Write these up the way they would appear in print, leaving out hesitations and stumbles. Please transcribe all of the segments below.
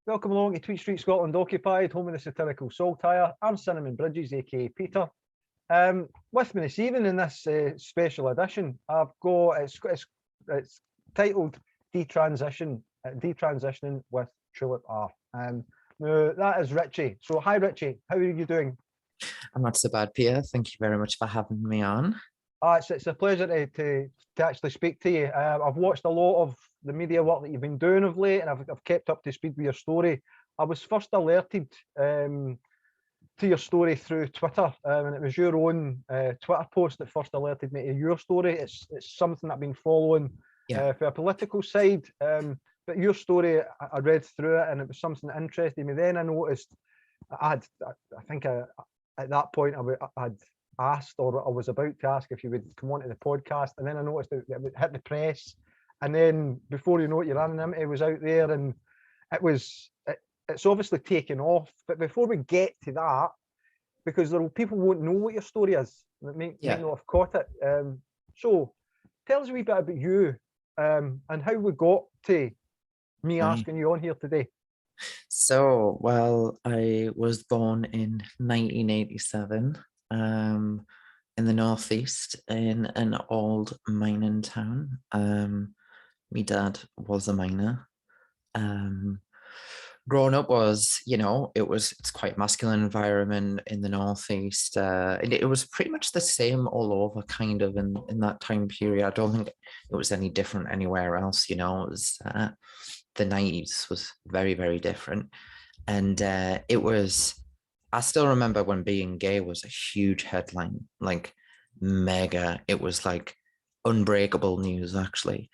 Welcome along to Tweet Street Scotland Occupied, home of the satirical saltire. I'm Cinnamon Bridges, aka Peter. With me this evening in this special edition, I've got it's titled Detransitioning with TullipR. Now that is Richie. So hi Richie, how are you doing? I'm not so bad, Peter. Thank you very much for having me on. It's a pleasure to actually speak to you. I've watched a lot of the media work that you've been doing of late, and I've kept up to speed with your story. I was first alerted to your story through Twitter, and it was your own Twitter post that first alerted me to your story. It's something I've been following for a political side, but your story, I read through it, and it was something that interested me. Then I noticed I think at that point I'd asked, or I was about to ask, if you would come onto the podcast, and then I noticed that it would hit the press, and then before you know it, your anonymity was out there, and it's obviously taken off. But before we get to that, because people won't know what your story is, that may not have caught it. So tell us a wee bit about you, and how we got to me asking you on here today. So, well, I was born in 1987 in the northeast in an old mining town. My dad was a miner. Growing up was, it's quite masculine environment in the northeast. It was pretty much the same all over, kind of in that time period. I don't think it was any different anywhere else. It was the 90s was very, very different, and I still remember when being gay was a huge headline, like mega. It was like unbreakable news, actually.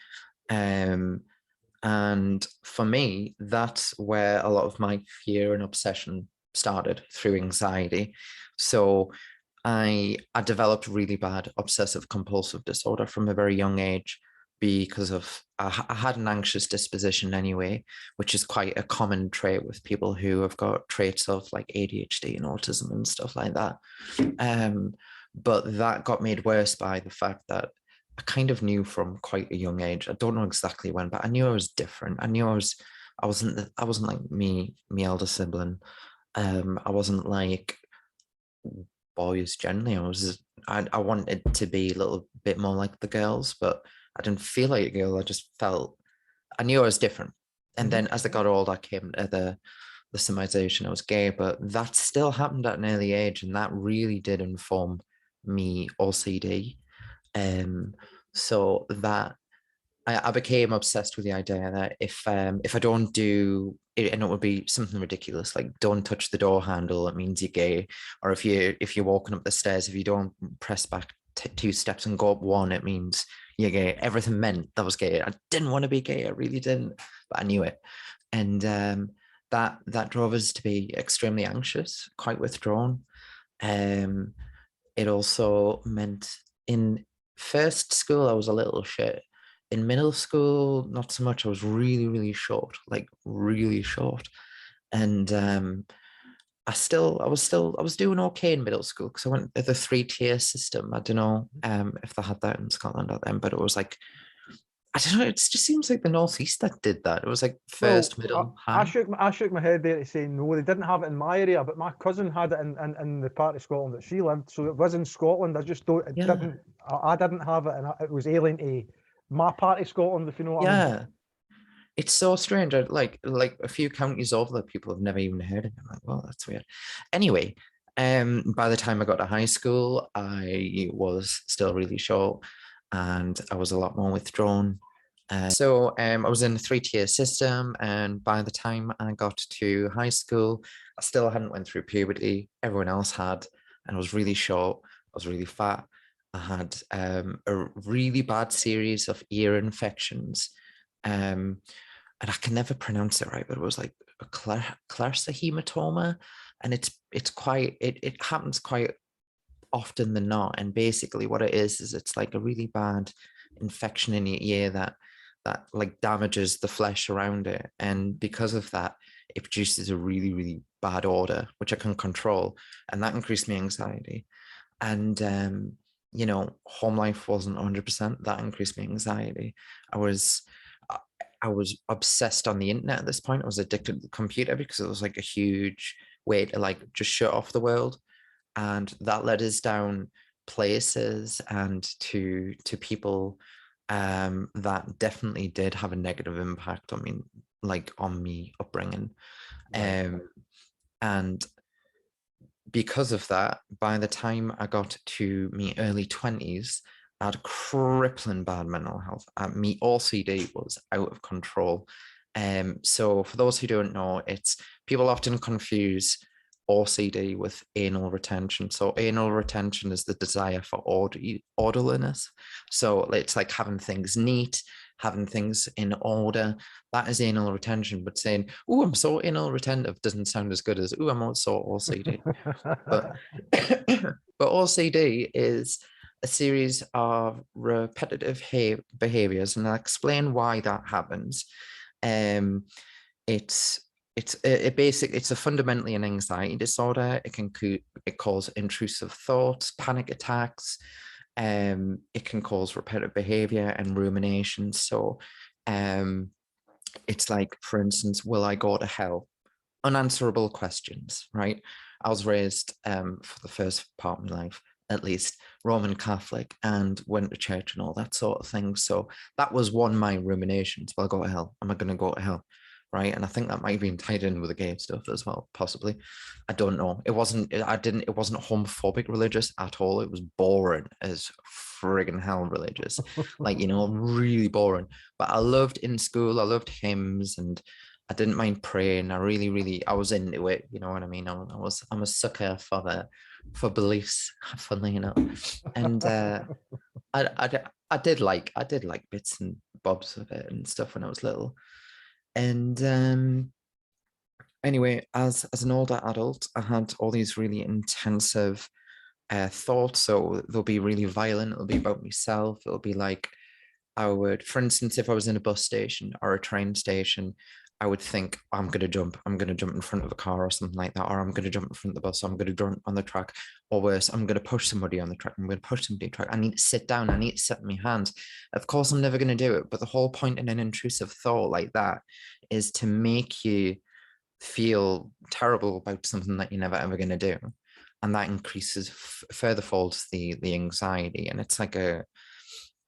And for me, that's where a lot of my fear and obsession started, through anxiety. So I developed really bad obsessive compulsive disorder from a very young age, because I had an anxious disposition anyway, which is quite a common trait with people who have got traits of like ADHD and autism and stuff like that. But that got made worse by the fact that I kind of knew from quite a young age. I don't know exactly when, but I knew I was different. I knew I wasn't like me elder sibling. I wasn't like boys generally. I wanted to be a little bit more like the girls, but I didn't feel like a girl. I knew I was different. And then as I got older, I came to the summarization I was gay, but that still happened at an early age, and that really did inform me OCD. So that I became obsessed with the idea that if I don't do it, and it would be something ridiculous, like don't touch the door handle, it means you're gay. Or if you're walking up the stairs, if you don't press back 2 steps and go up 1, it means you're gay. Everything meant that was gay. I didn't want to be gay, I really didn't, but I knew it. And that drove us to be extremely anxious, quite withdrawn. It also meant in first school I was a little shit. In middle school, not so much. I was really, really short, like really short. And I was doing okay in middle school, because I went to the 3-tier system. I don't know if they had that in Scotland at then, but it was like, I don't know, it just seems like the northeast that did that. It was like first, middle, high. I shook my head there to say no, they didn't have it in my area, but my cousin had it in the part of Scotland that she lived, so it was in Scotland. I just don't, I didn't have it, and it was alien to my part of Scotland, if you know what I mean. It's so strange. Like a few counties over that people have never even heard of it. I'm like, well, that's weird. Anyway, by the time I got to high school, I was still really short, and I was a lot more withdrawn. So I was in a 3-tier system, and by the time I got to high school, I still hadn't went through puberty. Everyone else had, and I was really short. I was really fat. I had a really bad series of ear infections. And I can never pronounce it right, but it was like a hematoma, and it happens quite often than not. And basically what it is it's like a really bad infection in your ear that like damages the flesh around it, and because of that it produces a really, really bad odor, which I can control, and that increased my anxiety. And home life wasn't 100%. That increased my anxiety. I was obsessed on the internet at this point. I was addicted to the computer because it was like a huge way to like just shut off the world. And that led us down places and to people that definitely did have a negative impact on me, like on me upbringing. Right. And because of that, by the time I got to my early 20s, I had crippling bad mental health. Me OCD was out of control. So for those who don't know, it's people often confuse OCD with anal retention. So anal retention is the desire for orderliness. So it's like having things neat, having things in order. That is anal retention. But saying, "Oh, I'm so anal retentive," doesn't sound as good as, "Oh, I'm also OCD." But but OCD is a series of repetitive behaviors, and I'll explain why that happens. Um, it's it's a fundamentally an anxiety disorder. It cause intrusive thoughts, panic attacks. It can cause repetitive behavior and rumination. So, it's like, for instance, will I go to hell? Unanswerable questions, right? I was raised for the first part of my life, at least, Roman Catholic, and went to church and all that sort of thing. So that was one of my ruminations. Will I go to hell? Am I going to go to hell? Right. And I think that might have been tied in with the gay stuff as well, possibly. I don't know. It wasn't homophobic religious at all. It was boring as friggin' hell religious. Like, really boring. But I loved in school, I loved hymns, and I didn't mind praying. I was into it. You know what I mean? I'm a sucker for beliefs, funnily enough. And I did like bits and bobs of it and stuff when I was little. And anyway, as an older adult, I had all these really intensive thoughts. So they'll be really violent. It'll be about myself. It'll be like, for instance, if I was in a bus station or a train station, I would think, I'm going to jump in front of a car or something like that, or I'm going to jump in front of the bus, I'm going to jump on the track, or worse, I'm going to push somebody on the track, I'm going to push somebody on the track, I need to sit down, I need to sit on my hands. Of course, I'm never going to do it, but the whole point in an intrusive thought like that is to make you feel terrible about something that you're never ever going to do. And that increases, further folds the anxiety. And it's like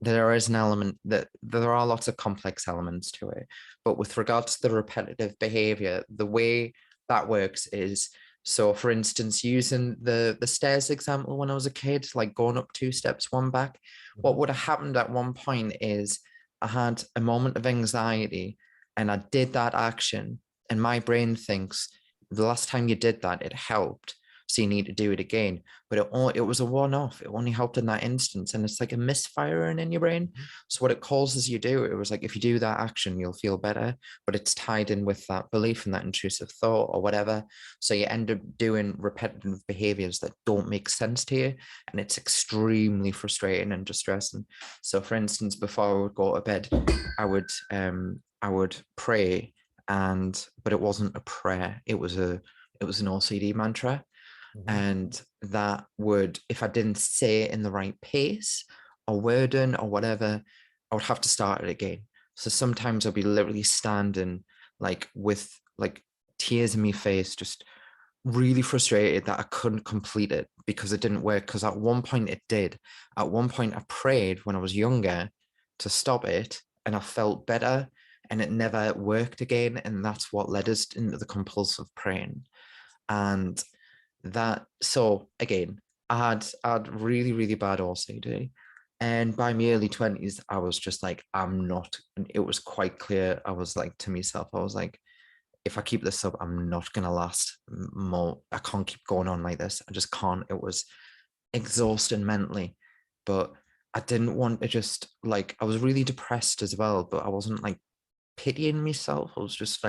there is an element that there are lots of complex elements to it. But with regards to the repetitive behavior, the way that works is, so for instance, using the stairs example, when I was a kid, like going up 2 steps, 1 back, what would have happened at one point is I had a moment of anxiety and I did that action, and my brain thinks the last time you did that, it helped, so you need to do it again. But it was a one-off. It only helped in that instance, and it's like a misfiring in your brain. So what it causes you do, it was like, if you do that action, you'll feel better, but it's tied in with that belief and that intrusive thought or whatever. So you end up doing repetitive behaviors that don't make sense to you, and it's extremely frustrating and distressing. So for instance, before I would go to bed, I would pray, but it wasn't a prayer. It was an OCD mantra. And that would, if I didn't say it in the right pace or wording or whatever, I would have to start it again. So sometimes I'll be literally standing like with like tears in my face, just really frustrated that I couldn't complete it because it didn't work. Because at one point it did. At one point I prayed when I was younger to stop it, and I felt better, and it never worked again. And that's what led us into the compulsive praying. And so again, I had really, really bad OCD. And by my early 20s, I was just like, it was quite clear. I was like to myself, I was like, if I keep this up, I'm not going to last more. I can't keep going on like this. I just can't. It was exhausting mentally. But I didn't want to just like, I was really depressed as well, but I wasn't like pitying myself. I was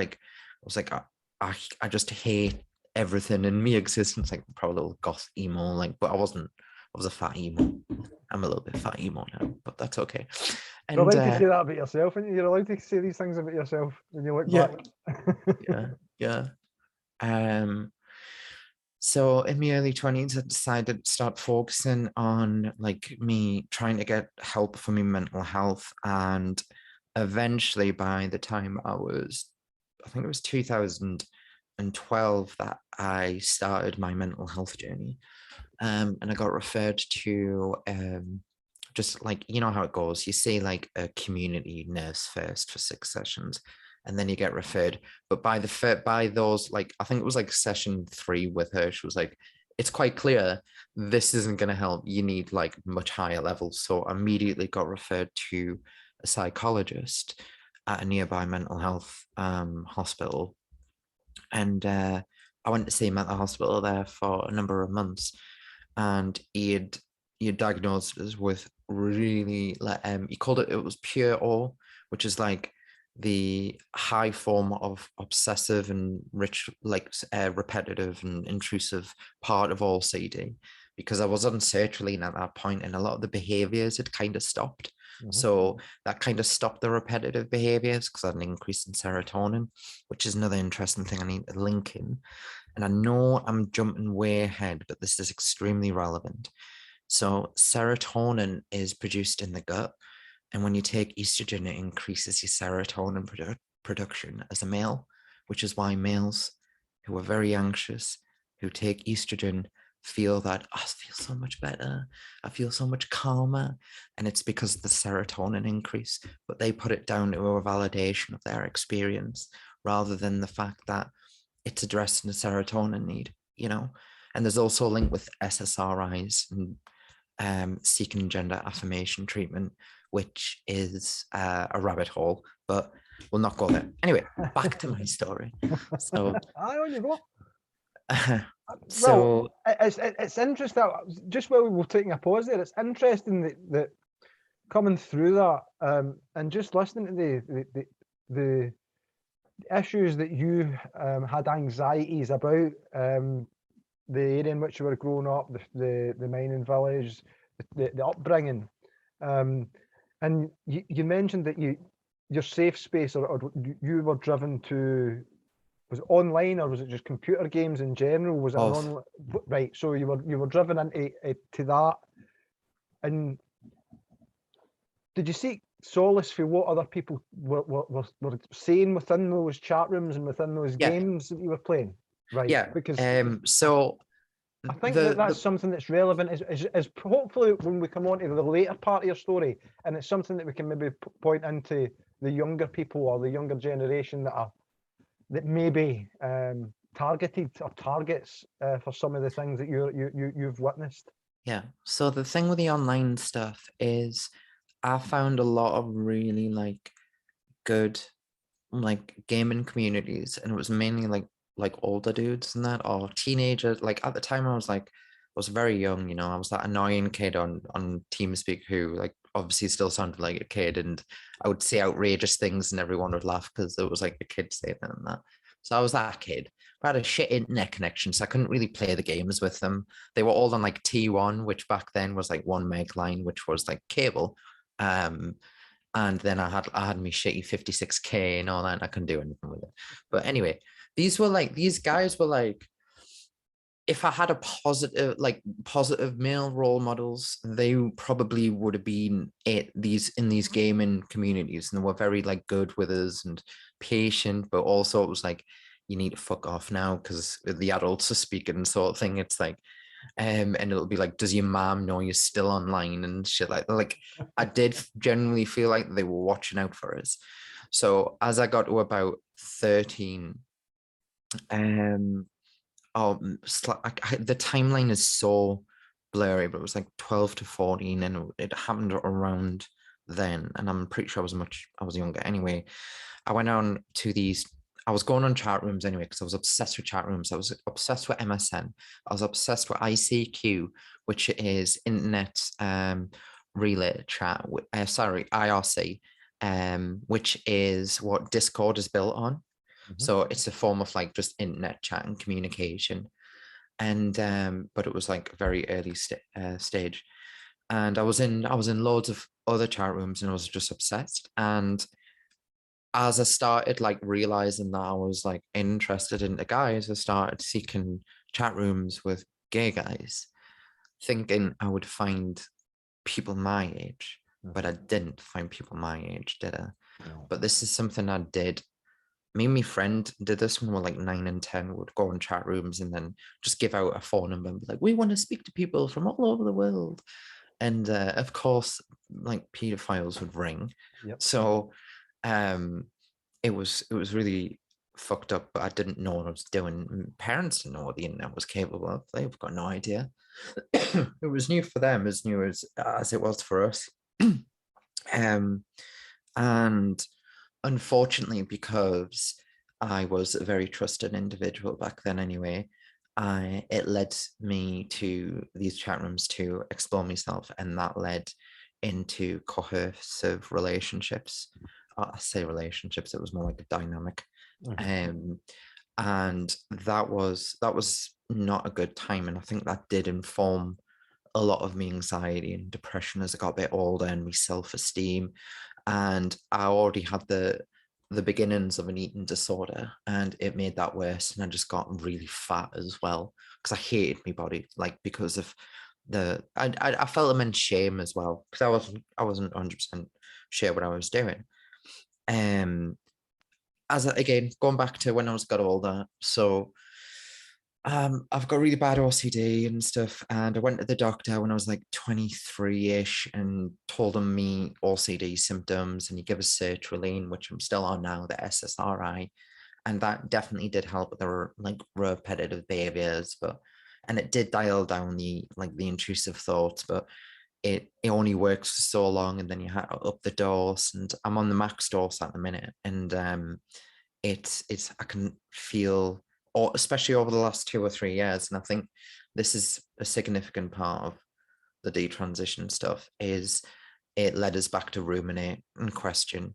like, I just hate everything in me existence, like probably a little goth emo, like, but I was a fat emo. I'm a little bit fat emo now, but that's okay. And you're allowed to say that about yourself, and you're allowed to say these things about yourself when you look back. Yeah. So in my early 20s, I decided to start focusing on like me trying to get help for my mental health. And eventually, by the time I think it was 2012 that I started my mental health journey. And I got referred to just like, you know how it goes. You see like a community nurse first for 6 sessions, and then you get referred. But by those, like, I think it was like session 3 with her, she was like, it's quite clear this isn't going to help. You need like much higher levels. So I immediately got referred to a psychologist at a nearby mental health hospital. And I went to see him at the hospital there for a number of months, and he diagnosed us with really he called it was pure O, which is like the high form of obsessive and repetitive and intrusive part of all CD, because I was on sertraline at that point and a lot of the behaviors had kind of stopped. So that kind of stopped the repetitive behaviors because I had an increase in serotonin, which is another interesting thing I need to link in. And I know I'm jumping way ahead, but this is extremely relevant. So serotonin is produced in the gut. And when you take estrogen, it increases your serotonin production as a male, which is why males who are very anxious, who take estrogen, feel that, oh, I feel so much better. I feel so much calmer. And it's because of the serotonin increase, but they put it down to a validation of their experience rather than the fact that it's addressing the serotonin need, you know? And there's also a link with SSRIs and seeking gender affirmation treatment, which is a rabbit hole, but we'll not go there. Anyway, back to my story. So, on you go. So well, it's interesting. Just while we were taking a pause there, it's interesting that coming through that and just listening to the issues that you had anxieties about, the area in which you were growing up, the mining village, the upbringing, and you mentioned that your safe space or you were driven to. Was it online or was it just computer games in general? Was it an online? Right, so you were driven into to that, and did you seek solace for what other people were saying within those chat rooms and within those games that you were playing? Right, yeah, because so I think that's something that's relevant is hopefully when we come on to the later part of your story, and it's something that we can maybe point into the younger people or the younger generation that maybe targeted or targets for some of the things that you've witnessed. Yeah. So the thing with the online stuff is I found a lot of really like good like gaming communities, and it was mainly like older dudes and that, or teenagers. Like at the time I was very young, you know, I was that annoying kid on TeamSpeak who like obviously still sounded like a kid, and I would say outrageous things and everyone would laugh because it was like a kid saying it and that. So I was that kid. I had a shit internet connection, so I couldn't really play the games with them. They were all on like T1, which back then was like 1 meg line, which was like cable. And then I had me shitty 56K and all that, and I couldn't do anything with it. But anyway, these guys were like, if I had a positive male role models, they probably would have been in these gaming communities, and they were very like good with us and patient, but also it was like, you need to fuck off now because the adults are speaking sort of thing. It's like, and it'll be like, does your mom know you're still online and shit like I did generally feel like they were watching out for us. So as I got to about 13, the timeline is so blurry, but it was like 12 to 14 and it happened around then, and I'm pretty sure I was younger. Anyway, I went on to I was going on chat rooms anyway because I was obsessed with chat rooms. I was obsessed with MSN. I was obsessed with ICQ, which is internet relay chat. IRC, which is what Discord is built on. So it's a form of like just internet chat and communication. And but it was like a very early stage. And I was in loads of other chat rooms and I was just obsessed. And as I started like realizing that I was like interested in the guys, I started seeking chat rooms with gay guys, thinking I would find people my age, but I didn't find people my age, did I? No. But this is something I did. Me and my friend did this when we were like 9 and 10. Would go in chat rooms and then just give out a phone number and be like, we want to speak to people from all over the world. And of course, like pedophiles would ring. Yep. So it was really fucked up, but I didn't know what I was doing. Parents didn't know what the internet was capable of. They've got no idea. It was new for them, as new as it was for us. And unfortunately, because I was a very trusted individual back then anyway, it led me to these chat rooms to explore myself, and that led into coercive relationships. I say relationships, it was more like a dynamic. And that was not a good time. And I think that did inform a lot of my anxiety and depression as I got a bit older, and my self-esteem. And I already had the beginnings of an eating disorder, and it made that worse. And I just got really fat as well, because I hated my body, like because of I felt immense shame as well, because I wasn't 100% sure what I was doing. Again, going back to when I got older, so I've got really bad OCD and stuff, and I went to the doctor when I was like 23-ish and told him me OCD symptoms, and he gave us sertraline, which I'm still on now, the SSRI, and that definitely did help with the like repetitive behaviors, and it did dial down the intrusive thoughts, but it only works for so long, and then you had to up the dose, and I'm on the max dose at the minute, and it's I can feel, or especially over the last 2 or 3 years, and I think this is a significant part of the detransition stuff, is it led us back to ruminate and question.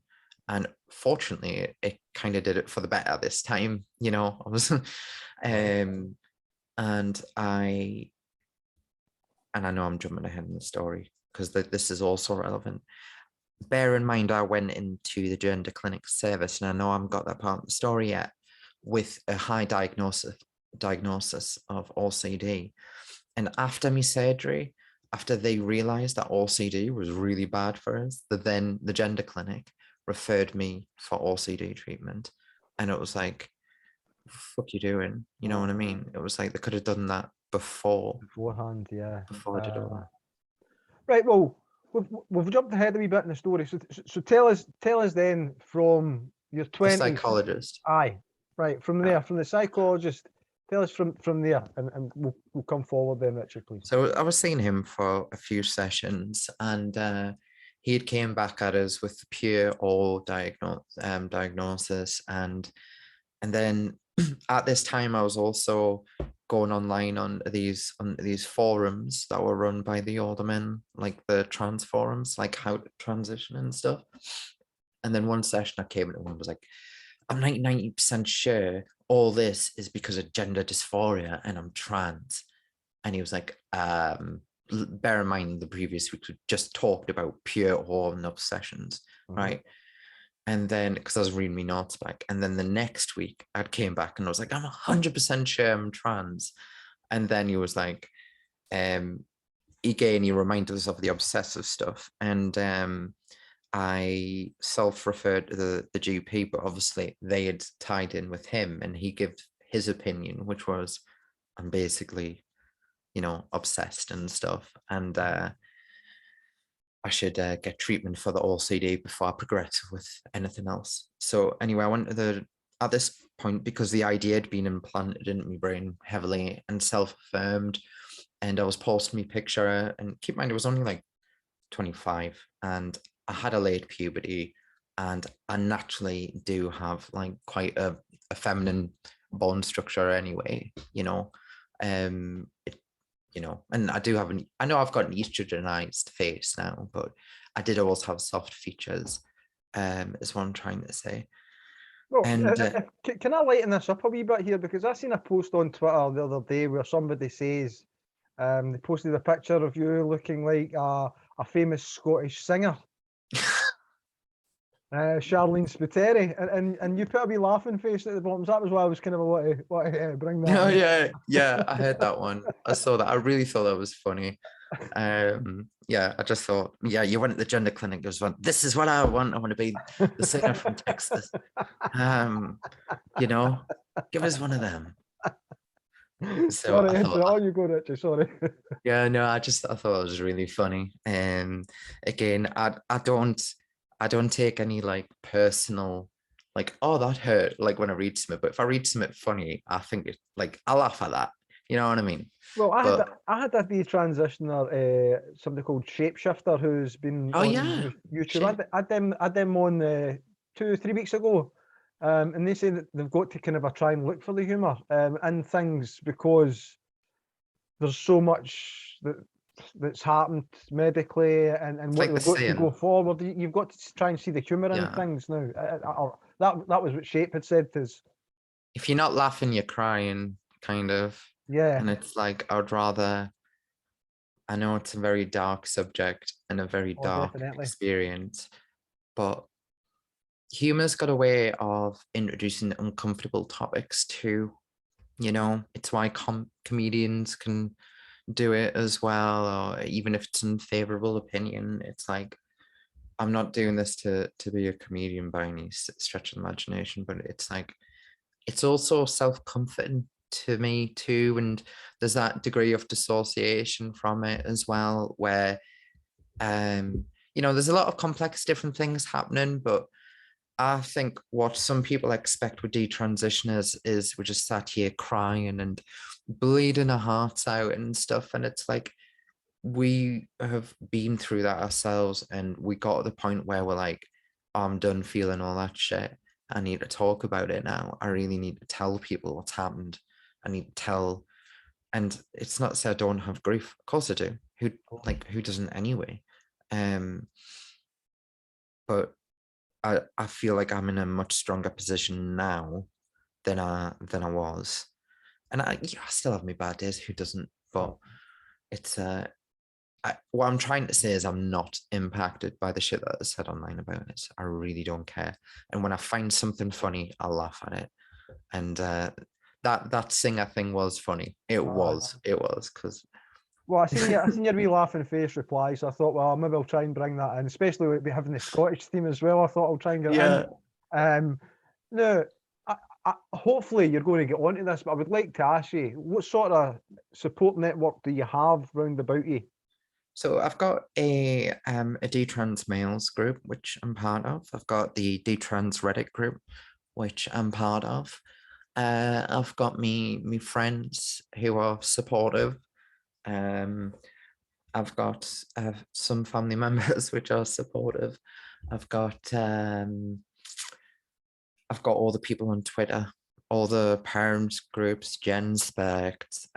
And fortunately, it kind of did it for the better this time. I was, and I know I'm jumping ahead in the story because this is also relevant. Bear in mind, I went into the gender clinic service, and I know I haven't got that part of the story yet, with a high diagnosis of OCD. And after my surgery, after they realized that OCD was really bad for us, then the gender clinic referred me for OCD treatment. And it was like, fuck you doing? You know what I mean? It was like they could have done that beforehand, yeah. Before I did all that. Right, well, we've jumped ahead a wee bit in the story. So tell us then, from your 20s. A psychologist. Aye, right, from there, from the psychologist, tell us from there, and we'll come forward then, Richard, please. So I was seeing him for a few sessions, and he had came back at us with pure all diagnosis, and then at this time I was also going online on these forums that were run by the older men, like the trans forums, like how to transition and stuff. And then one session I came in and was like, I'm 90% sure all this is because of gender dysphoria and I'm trans. And he was like, bear in mind the previous week we just talked about pure hormone obsessions, right? And then, because I was reading my notes back, and then the next week I came back and I was like, I'm 100% sure I'm trans. And then he was like, again, he reminded us of the obsessive stuff. And I self-referred to the GP, but obviously they had tied in with him, and he gave his opinion, which was, I'm basically, obsessed and stuff. And I should get treatment for the OCD before I progress with anything else. So anyway, I went to at this point, because the idea had been implanted into my brain heavily and self-affirmed, and I was posting my picture, and keep in mind, it was only like 25, and I had a late puberty, and I naturally do have like quite a feminine bone structure anyway, and I do have I know I've got an estrogenized face now, but I did always have soft features, is what I'm trying to say. Well, and can I lighten this up a wee bit here, because I seen a post on Twitter the other day where somebody says, they posted a picture of you looking like a famous Scottish singer, Charlene Spiteri, and you put a wee laughing face at the bottom. So that was why I was kind of want to bring that. Oh yeah, I heard that one. I saw that. I really thought that was funny. Yeah, I just thought, yeah, you went at the gender clinic, there was one, this is what I want to be the singer from Texas. You know, give us one of them. So Sorry, I thought, on you go, Richie. Sorry. yeah, no, I thought it was really funny. Again, I don't take any like personal, like, oh, that hurt, like when I read something. But if I read something funny, I think it, like, I laugh at that. You know what I mean? Well, But I had a detransitioner, somebody called Shapeshifter, who's been oh on yeah, YouTube. shit. I had them on 2 3 weeks ago, and they say that they've got to kind of try and look for the humour and things, because there's so much that's happened medically, and It's what like the they've got to go saying, forward. You've got to try and see the humour in yeah. things now. That was what Shape had said to us. If you're not laughing, you're crying, kind of. Yeah. And it's like, I would rather, I know it's a very dark subject and a very Oh, dark definitely. experience, but humor's got a way of introducing uncomfortable topics too. You know, it's why comedians can do it as well, or even if it's an unfavorable opinion, it's like, I'm not doing this to be a comedian by any stretch of imagination, but it's like, it's also self-comforting to me too, and there's that degree of dissociation from it as well, where you know, there's a lot of complex different things happening, but I think what some people expect with detransitioners is we're just sat here crying and bleeding our hearts out and stuff, and it's like, we have been through that ourselves, and we got to the point where we're like, I'm done feeling all that shit. I need to talk about it now. I really need to tell people what's happened. I need to tell, and it's not to say I don't have grief. Of course I do. Who doesn't anyway? But I feel like I'm in a much stronger position now than I was. And I still have my bad days. Who doesn't? But it's what I'm trying to say is I'm not impacted by the shit that is said online about it. I really don't care. And when I find something funny, I'll laugh at it. And that singer thing was funny. It was because Well, I seen your wee laughing face reply, so I thought, well, maybe I'll try and bring that in, especially with having the Scottish theme as well. I thought I'll try and get it yeah. in. No, hopefully you're going to get onto this, but I would like to ask you, what sort of support network do you have round about you? So I've got a detrans males group which I'm part of. I've got the detrans Reddit group which I'm part of. I've got me friends who are supportive. I've got some family members which are supportive. I've got all the people on Twitter, all the parents groups, GenSpect,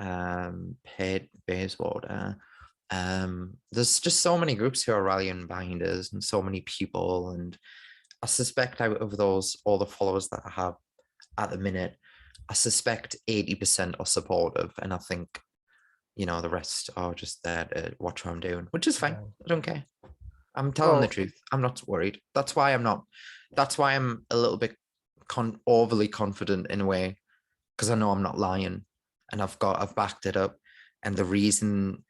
Paid Bayswater. There's just so many groups who are rallying behind us, and so many people. And I suspect out of those, all the followers that I have at the minute, I suspect 80% are supportive, and I think, you know, the rest are just there to watch what I'm doing, which is fine. I don't care. I'm telling the Well, truth. I'm not worried. That's why I'm a little bit overly confident in a way, because I know I'm not lying, and I've backed it up. And the reason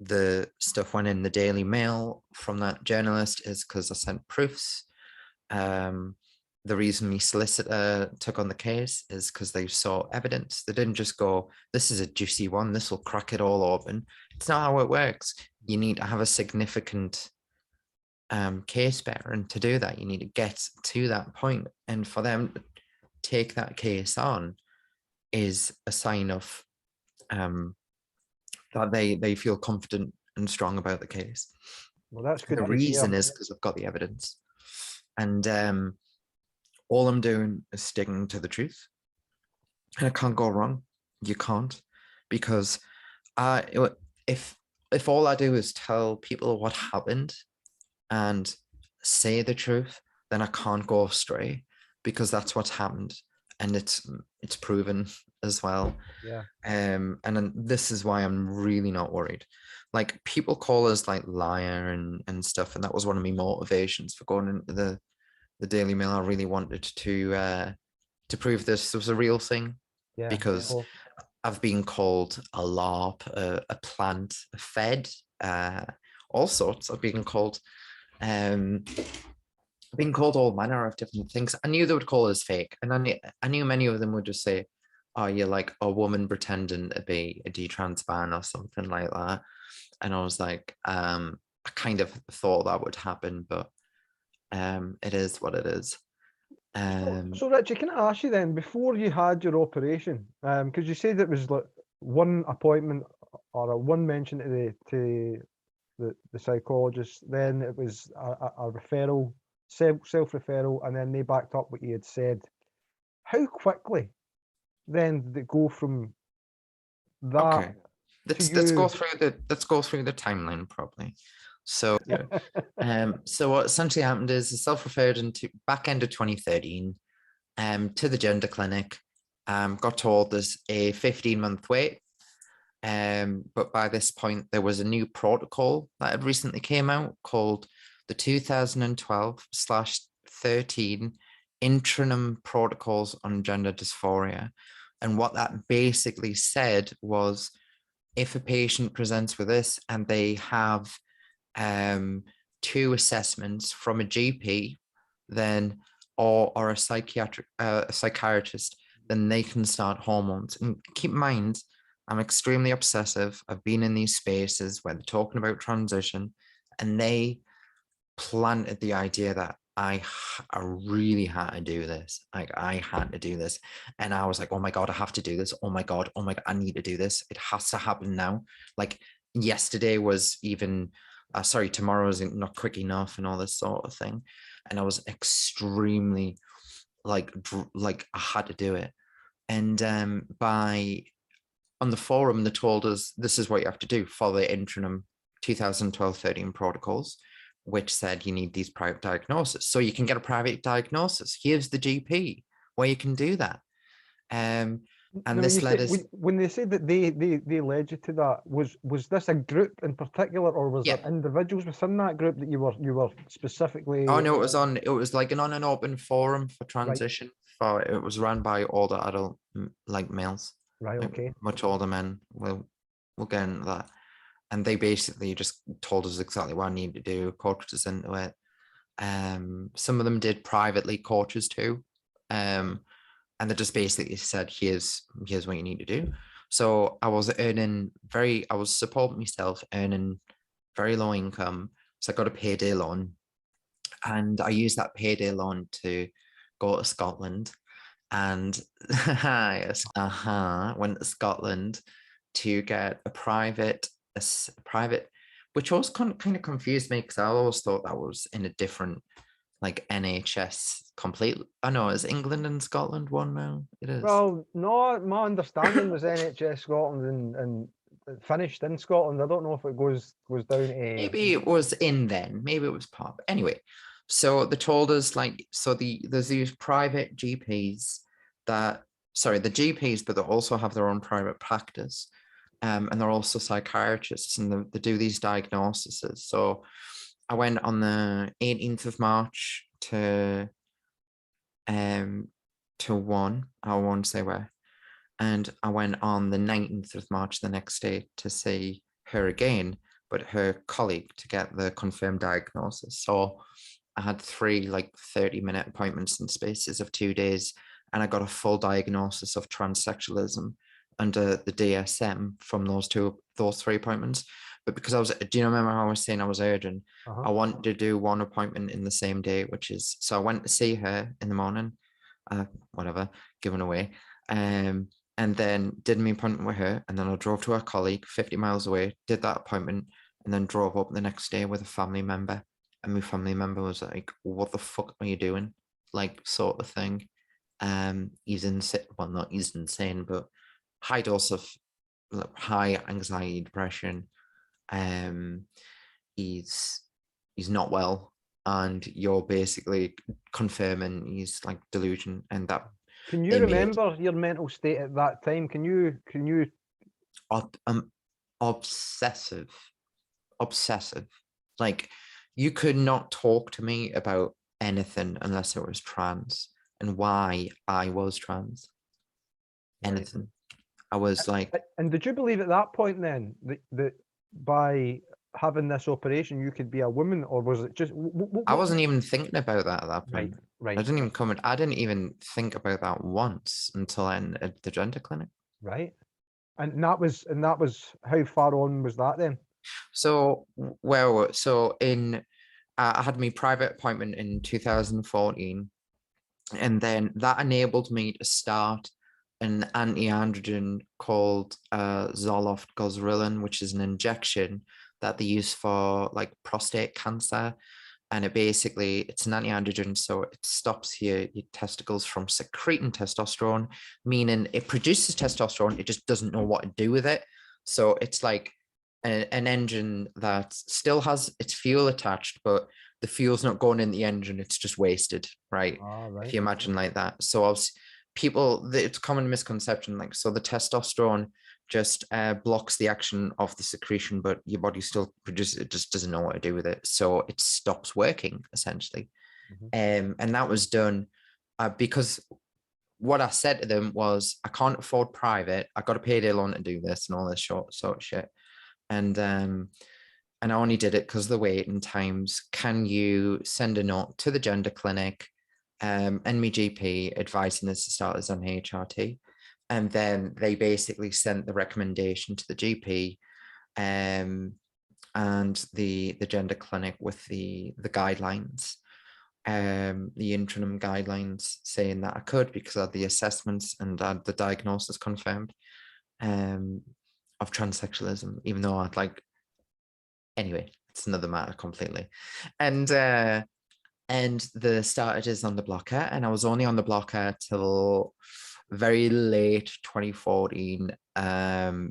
the stuff went in the Daily Mail from that journalist is because I sent proofs. The reason my solicitor took on the case is because they saw evidence. They didn't just go, this is a juicy one, this will crack it all open. It's not how it works. You need to have a significant case bearer, and to do that, you need to get to that point. And for them to take that case on is a sign of that they feel confident and strong about the case. well, that's The good to hear. reason is because I've got the evidence, and all I'm doing is sticking to the truth, and it can't go wrong. You can't, because if all I do is tell people what happened and say the truth, then I can't go astray, because that's what's happened, and it's proven as well. Yeah. And then this is why I'm really not worried. Like, people call us like liar and stuff, and that was one of my motivations for going into the Daily Mail. I really wanted to prove this was a real thing, Yeah. because I've been called a LARP, a plant, a Fed, all sorts. I've been called all manner of different things. I knew they would call us fake, and I knew many of them would just say, "Oh, you're like a woman pretending to be a detrans man or something like that." And I was like, I kind of thought that would happen, but it is what it is. So Richie, can I ask you then, before you had your operation, because you said it was like one appointment or one mention to the psychologist, then it was a referral, self-referral, and then they backed up what you had said. How quickly then did it go from that Okay, to let's go you? through the timeline probably. So yeah, so what essentially happened is I self-referred into back end of 2013 to the gender clinic. Got told there's a 15-month wait. But by this point, there was a new protocol that had recently came out called the 2012/13 Interim Protocols on Gender Dysphoria. And what that basically said was, if a patient presents with this and they have 2 assessments from a GP, then or a psychiatrist, then they can start hormones. And keep in mind, I'm extremely obsessive. I've been in these spaces where they're talking about transition, and they planted the idea that I really had to do this. Like, I had to do this. And I was like, oh my God, I have to do this. Oh my God, I need to do this. It has to happen now. Like, yesterday was even, sorry, tomorrow is not quick enough, and all this sort of thing. And I was extremely like I had to do it. And on the forum, they told us this is what you have to do, follow the interim 2012-13 protocols, which said you need these private diagnoses. So you can get a private diagnosis. Here's the GP where you can do that. And now, this led us. When they said that they led you to that, was this a group in particular, or was there individuals within that group that you were specifically? Oh no, it was like on an open forum for transition. Right. It was run by older adult like males. Right. Like, okay. much older men. We'll get into that. And they basically just told us exactly what I needed to do, coached us into it. Some of them did privately coach us too. And they just basically said, here's what you need to do. So I was supporting myself, earning very low income. So I got a payday loan, and I used that payday loan to go to Scotland. And yes, went to Scotland to get a private, which always kind of confused me, because I always thought that was in a different, like, NHS completely. I know, is England and Scotland one now? It is. Well, no, my understanding was NHS Scotland and finished in Scotland. I don't know if it goes down to. Maybe it was in then. Maybe it was pop. Anyway, so they told us, like, so there's these private GPs that, sorry, the GPs, but they also have their own private practice. And they're also psychiatrists, and they do these diagnoses. So I went on the 18th of March to one, I won't say where. And I went on the 19th of March the next day to see her again, but her colleague, to get the confirmed diagnosis. So I had 3 like 30-minute appointments in spaces of 2 days, and I got a full diagnosis of transsexualism under the DSM from those 3 appointments. But because do you remember how I was saying I was urgent? I wanted to do 1 appointment in the same day, so I went to see her in the morning, whatever, given away, and then did my appointment with her, and then I drove to her colleague 50 miles away, did that appointment, and then drove up the next day with a family member. And my family member was like, what the fuck are you doing? Like, sort of thing. He's insane. Well, not he's insane, but high dose of high anxiety, depression. He's not well, and you're basically confirming he's like delusion, and that. Can you remember your mental state at that time? Can you? Obsessive. Like, you could not talk to me about anything unless it was trans and why I was trans. Anything. I was like. And did you believe at that point then that by having this operation, you could be a woman, or was it just I wasn't even thinking about that at that right, point. right, I didn't even come. I didn't even think about that once until I entered the gender clinic. right? And that was how far on was that then? So, well, so in I had my private appointment in 2014, and then that enabled me to start an anti-androgen called Zoloft Gosrilin, which is an injection that they use for like prostate cancer. And it's an anti-androgen, so it stops your testicles from secreting testosterone, meaning it produces testosterone, it just doesn't know what to do with it. So it's like an engine that still has its fuel attached, but the fuel's not going in the engine, it's just wasted, right? Ah, If right. you imagine like that. So it's a common misconception, like, so the testosterone just blocks the action of the secretion, but your body still produces it, just doesn't know what to do with it. So it stops working essentially. Mhm. And that was done because what I said to them was, I can't afford private. I got a payday loan to do this and all this sort of shit. And I only did it because of the waiting times. Can you send a note to the gender clinic and my GP advising us to start us on HRT? And then they basically sent the recommendation to the GP and the gender clinic with the guidelines, the interim guidelines, saying that I could because I had the assessments and I had the diagnosis confirmed of transsexualism, even though I'd like, anyway, it's another matter completely. And the started is on the blocker, and I was only on the blocker till very late 2014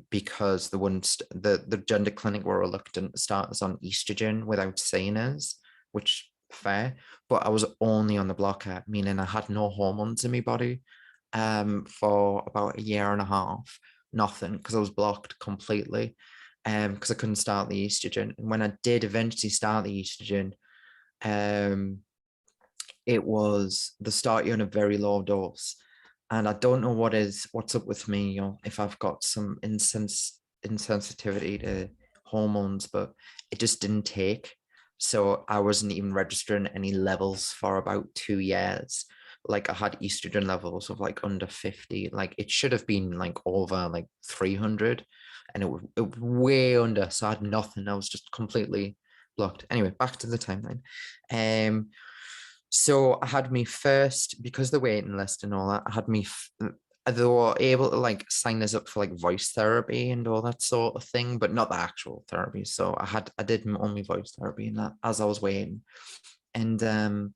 because the gender clinic were reluctant to start us on estrogen without saying us, which fair, but I was only on the blocker, meaning I had no hormones in my body for about a year and a half, nothing, because I was blocked completely because I couldn't start the estrogen. And when I did eventually start the estrogen, it was the start you on a very low dose. And I don't know what's up with me, if I've got some insensitivity to hormones, but it just didn't take. So I wasn't even registering any levels for about 2 years. Like I had estrogen levels of like under 50. Like it should have been like over like 300, and it was way under. So I had nothing. I was just completely blocked. Anyway, back to the timeline. So I had me first, because the waiting list and all that, I had me, they were able to like sign us up for like voice therapy and all that sort of thing, but not the actual therapy. So I did only voice therapy and that as I was waiting. And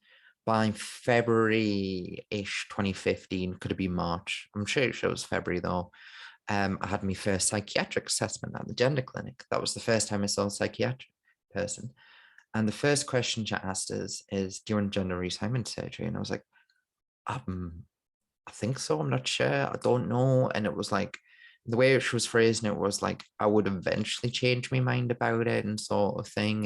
by February-ish 2015, could it be March? I'm sure it was February though. I had my first psychiatric assessment at the gender clinic. That was the first time I saw a psychiatric person. And the first question she asked us is, do you want gender reassignment surgery? And I was like, I think so. I'm not sure. I don't know. And it was like, the way she was phrasing it was like, I would eventually change my mind about it and sort of thing.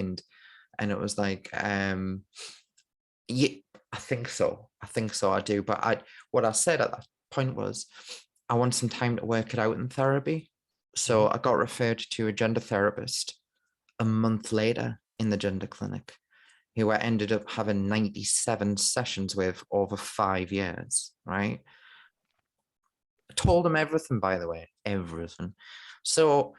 And it was like, yeah, I think so. I think so. I do. But what I said at that point was, I want some time to work it out in therapy. So I got referred to a gender therapist a month later in the gender clinic, who I ended up having 97 sessions with over 5 years, right? I told him everything, by the way, everything. So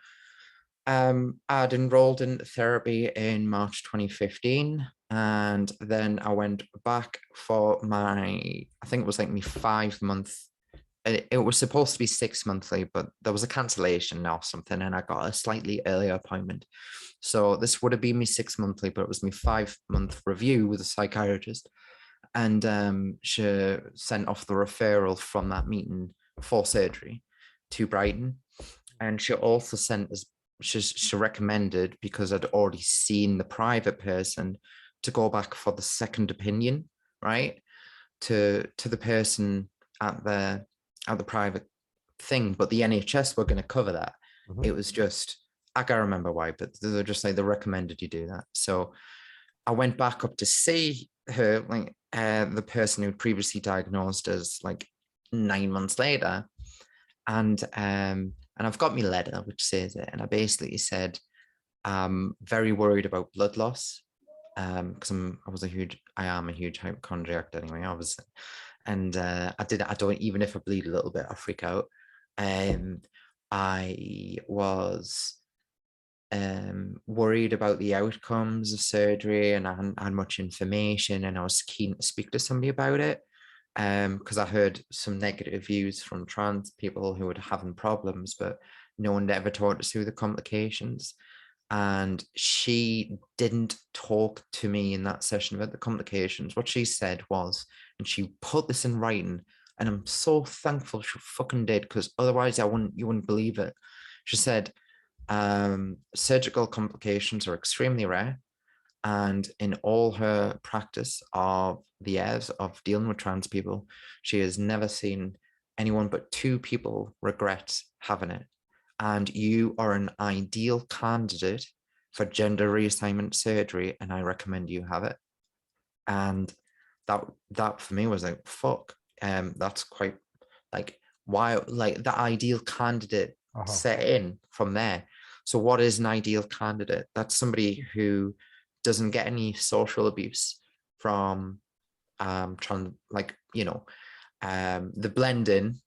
I'd enrolled in therapy in March 2015, and then I went back for I think it was like my 5 month. It was supposed to be 6 monthly, but there was a cancellation or something, and I got a slightly earlier appointment. So this would have been my 6 monthly, but it was my 5 month review with a psychiatrist. And she sent off the referral from that meeting for surgery to Brighton. And she also sent us, she recommended, because I'd already seen the private person, to go back for the second opinion, right? To the person at the private thing, but the NHS were going to cover that. It was just, I can't remember why, but they're just like, they recommended you do that. So I went back up to see her, like the person who previously diagnosed us, like 9 months later, and I've got my letter which says it, and I basically said, I'm very worried about blood loss, because I am a huge hypochondriac anyway, obviously. And I don't, even if I bleed a little bit, I freak out. I was worried about the outcomes of surgery, and I hadn't had much information, and I was keen to speak to somebody about it, because I heard some negative views from trans people who were having problems, but no one ever talked us through the complications. And she didn't talk to me in that session about the complications. What she said was, and she put this in writing, and I'm so thankful she fucking did, because otherwise you wouldn't believe it. She said, surgical complications are extremely rare, and in all her practice of the years of dealing with trans people, she has never seen anyone but 2 people regret having it. And you are an ideal candidate for gender reassignment surgery, and I recommend you have it. And that for me was like, fuck, that's quite like, why, like, the ideal candidate set in from there. So what is an ideal candidate? That's somebody who doesn't get any social abuse from the blend in,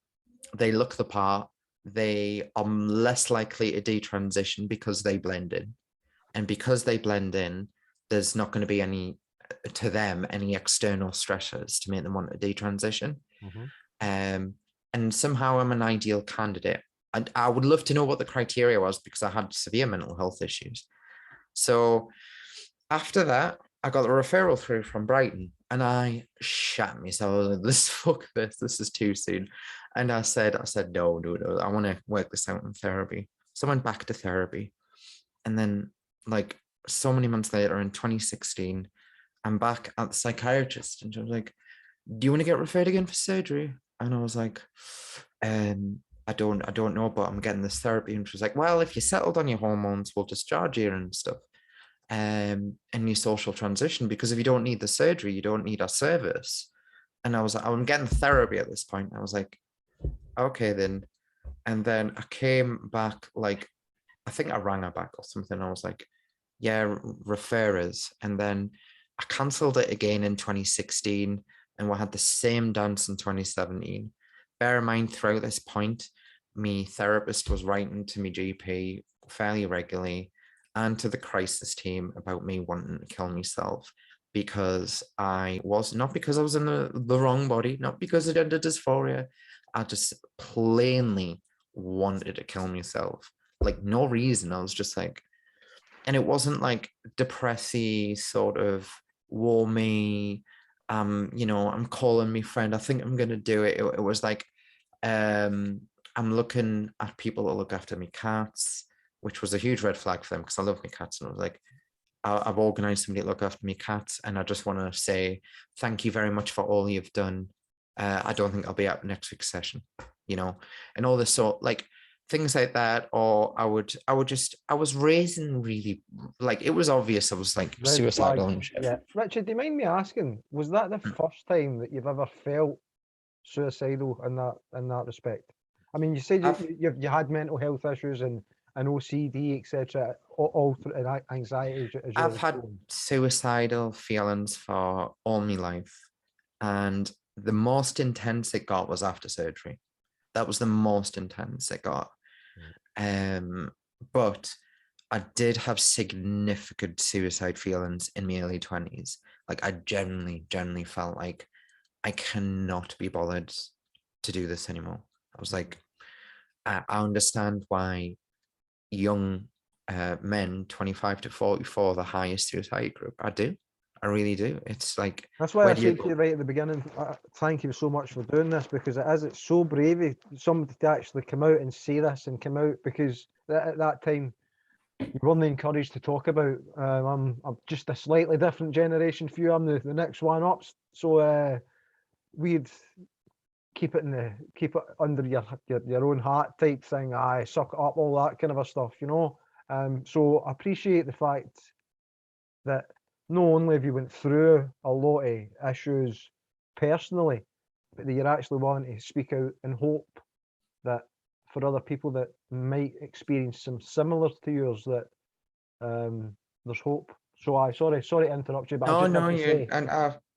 they look the part, they are less likely to detransition because they blend in. And because they blend in, there's not going to be any external stressors to make them want to detransition. And somehow I'm an ideal candidate. And I would love to know what the criteria was, because I had severe mental health issues. So after that, I got a referral through from Brighton, and I shat myself. This is too soon. And I said, no, I want to work this out in therapy. So I went back to therapy. And then, like, so many months later, in 2016, I'm back at the psychiatrist, and she was like, do you want to get referred again for surgery? And I was like, I don't know, but I'm getting this therapy. And she was like, well, if you settled on your hormones, we'll discharge you and stuff. And your social transition, because if you don't need the surgery, you don't need our service. And I was like, I'm getting therapy at this point. I was like, okay then. And then I came back, like, I think I rang her back or something. I was like, yeah, refer us. And then I cancelled it again in 2016, and we had the same dance in 2017. Bear in mind, throughout this point, my therapist was writing to my GP fairly regularly and to the crisis team about me wanting to kill myself, because I was, not because I was in the wrong body, not because of gender dysphoria, I just plainly wanted to kill myself. Like, no reason. I was just like, and it wasn't like depressy sort of war me, I'm calling me friend, I think I'm gonna do it. It was like, I'm looking at people that look after me cats, which was a huge red flag for them, because I love my cats. And I was like, I've organized somebody to look after me cats, and I just want to say thank you very much for all you've done. I don't think I'll be at next week's session, and all this sort, like, things like that. Or I was raising really, like, it was obvious I was like Red suicidal flags. and shit. Yeah. Richard, do you mind me asking, was that the first time that you've ever felt suicidal in that respect? I mean, you said you had mental health issues and OCD, etc., all through, and anxiety as you I've were had going. suicidal feelings for all my life, and the most intense it got was after surgery. That was the most intense it got. But I did have significant suicide feelings in my early 20s. Like, I generally felt like I cannot be bothered to do this anymore. I was like, I understand why young men 25 to 44 the highest suicide group. I do. I really do. It's like, That's why I where do you said to you right at the beginning, thank you so much for doing this, because it's so brave somebody to actually come out and say this and come out, because at that time you weren't encouraged to talk about. I'm just a slightly different generation for you. I'm the next one up, so we'd keep it under your own hat type thing. Aye, suck it up, all that kind of a stuff, So I appreciate the fact that not only have you went through a lot of issues personally, but that you're actually wanting to speak out and hope that for other people that might experience some similar to yours, that there's hope. So sorry to interrupt you, but I No, just no, want to you say,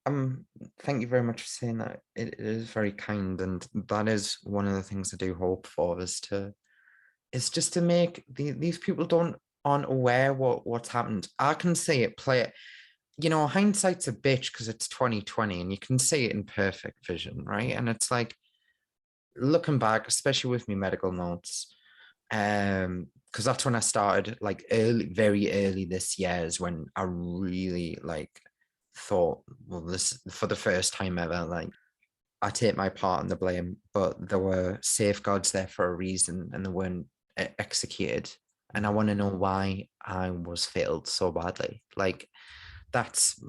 and thank you very much for saying that. It is very kind, and that is one of the things I do hope for is just to make these people aren't aware what's happened. I can see it play it. You know, hindsight's a bitch because it's 2020 and you can see it in perfect vision, right? And it's like looking back, especially with me medical notes, because that's when I started, like very early this year is when I really like thought, well, this for the first time ever, like I take my part in the blame, but there were safeguards there for a reason and they weren't executed. And I want to know why I was failed so badly. Like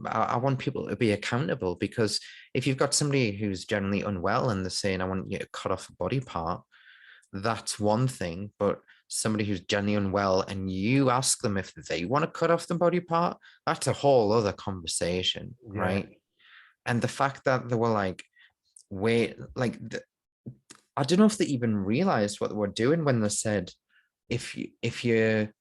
I want people to be accountable, because if you've got somebody who's generally unwell and they're saying, I want you to cut off a body part, that's one thing. But somebody who's genuinely unwell and you ask them if they want to cut off the body part, that's a whole other conversation, yeah, right? And the fact that they were like, wait, like, I don't know if they even realized what they were doing when they said, if you're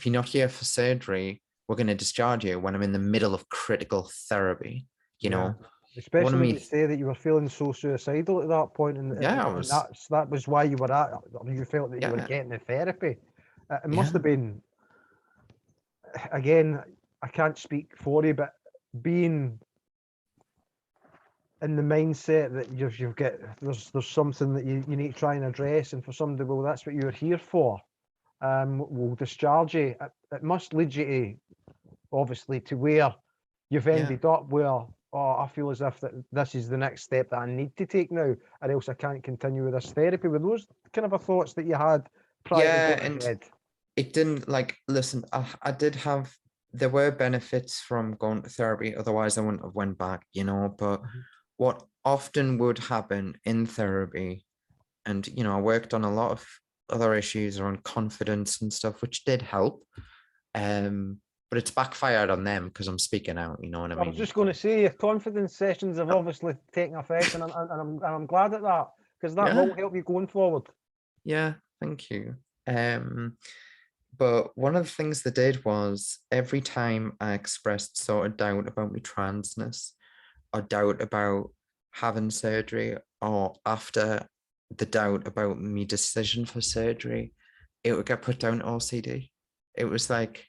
not here for surgery, we're going to discharge you when I'm in the middle of critical therapy, you yeah. know. One Especially of when me, you say that you were feeling so suicidal at that point, yeah, I and was, that was why you were at, or you felt that you were yeah, getting the therapy. It must yeah, have been, again, I can't speak for you, but being in the mindset that you've got, there's something that you need to try and address, and for somebody, well, that's what you're here for. Will discharge you. It must lead you to, obviously, to where you've yeah, ended up, where, oh, I feel as if that this is the next step that I need to take now, or else I can't continue with this therapy. Were those kind of a thoughts that you had prior to yeah. going And ahead? it didn't, like, listen, I did have, there were benefits from going to therapy, otherwise I wouldn't have went back, you know. But what often would happen in therapy, and you know, I worked on a lot of other issues around confidence and stuff, which did help. But it's backfired on them because I'm speaking out, you know what I I was mean? just going to say, your confidence sessions have obviously taken effect, and I'm glad at that, because that Yeah, will help you going forward. yeah, thank you. But one of the things they did was every time I expressed sort of doubt about my transness or doubt about having surgery, or after the doubt about me decision for surgery, it would get put down to OCD. It was like,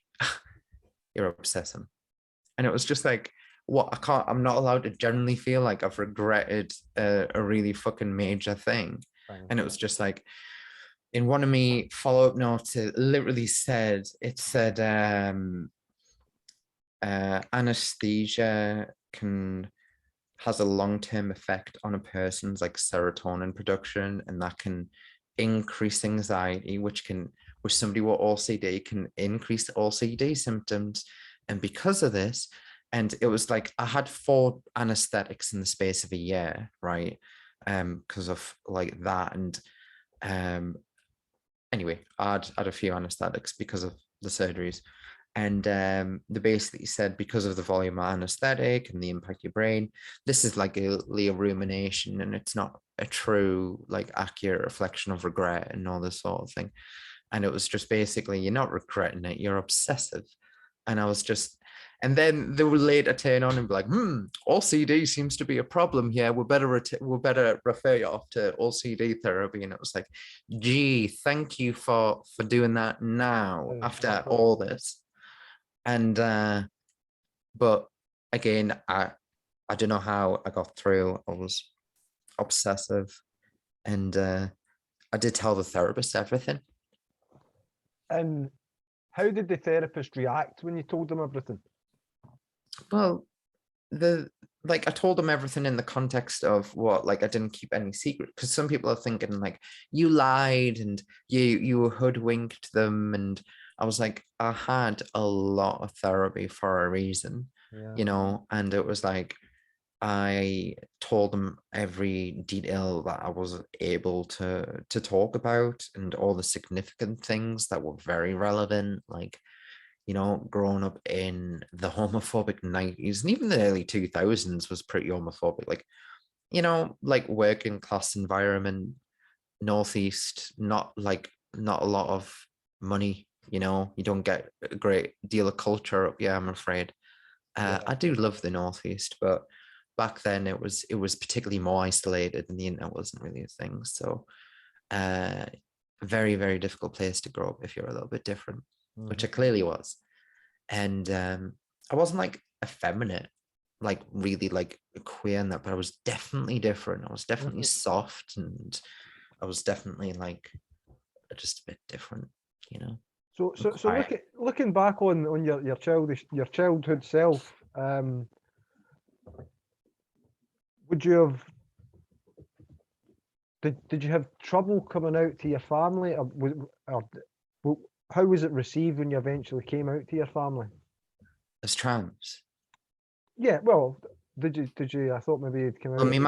you're obsessing. And it was just like, what, I'm not allowed to generally feel like I've regretted a really fucking major thing. Thing. And it was just like, in one of me follow-up notes, it literally said, anesthesia has a long-term effect on a person's like serotonin production, and that can increase anxiety, which with somebody with OCD can increase OCD symptoms. And because of this, and it was like I had 4 anesthetics in the space of a year, right? Because of like that. And anyway, I had a few anesthetics because of the surgeries. And they basically said, because of the volume of anesthetic and the impact of your brain, this is like a rumination, and it's not a true, like, accurate reflection of regret and all this sort of thing. And it was just basically, you're not regretting it, you're obsessive. And I was just, and then they would later turn on and be like, OCD seems to be a problem here. We better refer you off to OCD therapy. And it was like, gee, thank you for doing that now after Exactly. all this. And but again, I don't know how I got through. I was obsessive, and I did tell the therapist everything. And how did the therapist react when you told them everything? Well, I told them everything in the context of what, like, I didn't keep any secret, because some people are thinking like, you lied and you hoodwinked them. And I was like, I had a lot of therapy for a reason, Yeah. you know. And it was like, I told them every detail that I was able to talk about, and all the significant things that were very relevant, like, you know, growing up in the homophobic 90s and even the early 2000s was pretty homophobic. Like, you know, like working class environment, Northeast, not a lot of money, You know, you don't get a great deal of culture up here, I'm afraid. Yeah. I do love the Northeast, but back then it was particularly more isolated, and the internet wasn't really a thing. So, very, very difficult place to grow up if you're a little bit different, which I clearly was. And I wasn't like effeminate, like really like queer in that, but I was definitely different. I was definitely soft, and I was definitely like just a bit different, you know. So looking back on your childhood self, would you have did you have trouble coming out to your family, or how was it received when you eventually came out to your family? As trans. Yeah, well, did you? I thought maybe you'd come I out. mean,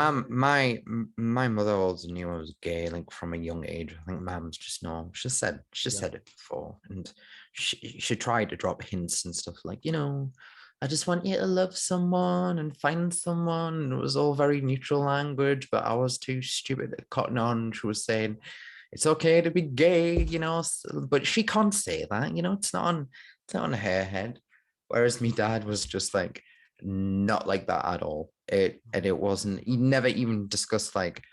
my mother always knew I was gay, like from a young age. I think Mum's just know. She said it before, and she tried to drop hints and stuff like, you know, I just want you to love someone and find someone. And it was all very neutral language, but I was too stupid at cotton on. She was saying it's okay to be gay, you know, but she can't say that, you know, it's not on her head. Whereas my dad was just like not like that at all. It wasn't, he never even discussed like,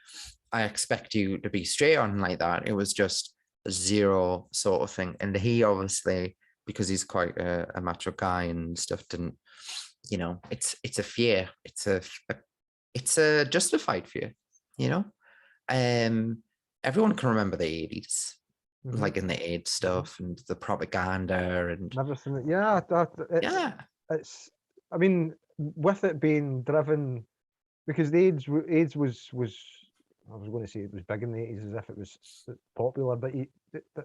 I expect you to be straight on like that. It was just a zero sort of thing. And he obviously, because he's quite a macho guy and stuff, didn't, you know, it's a fear. It's a justified fear, you know. Everyone can remember the 80s, like in the AIDS stuff and the propaganda and Everything. Yeah, yeah. it's. I mean, with it being driven, because the AIDS was. I was going to say it was big in the 80s as if it was popular, but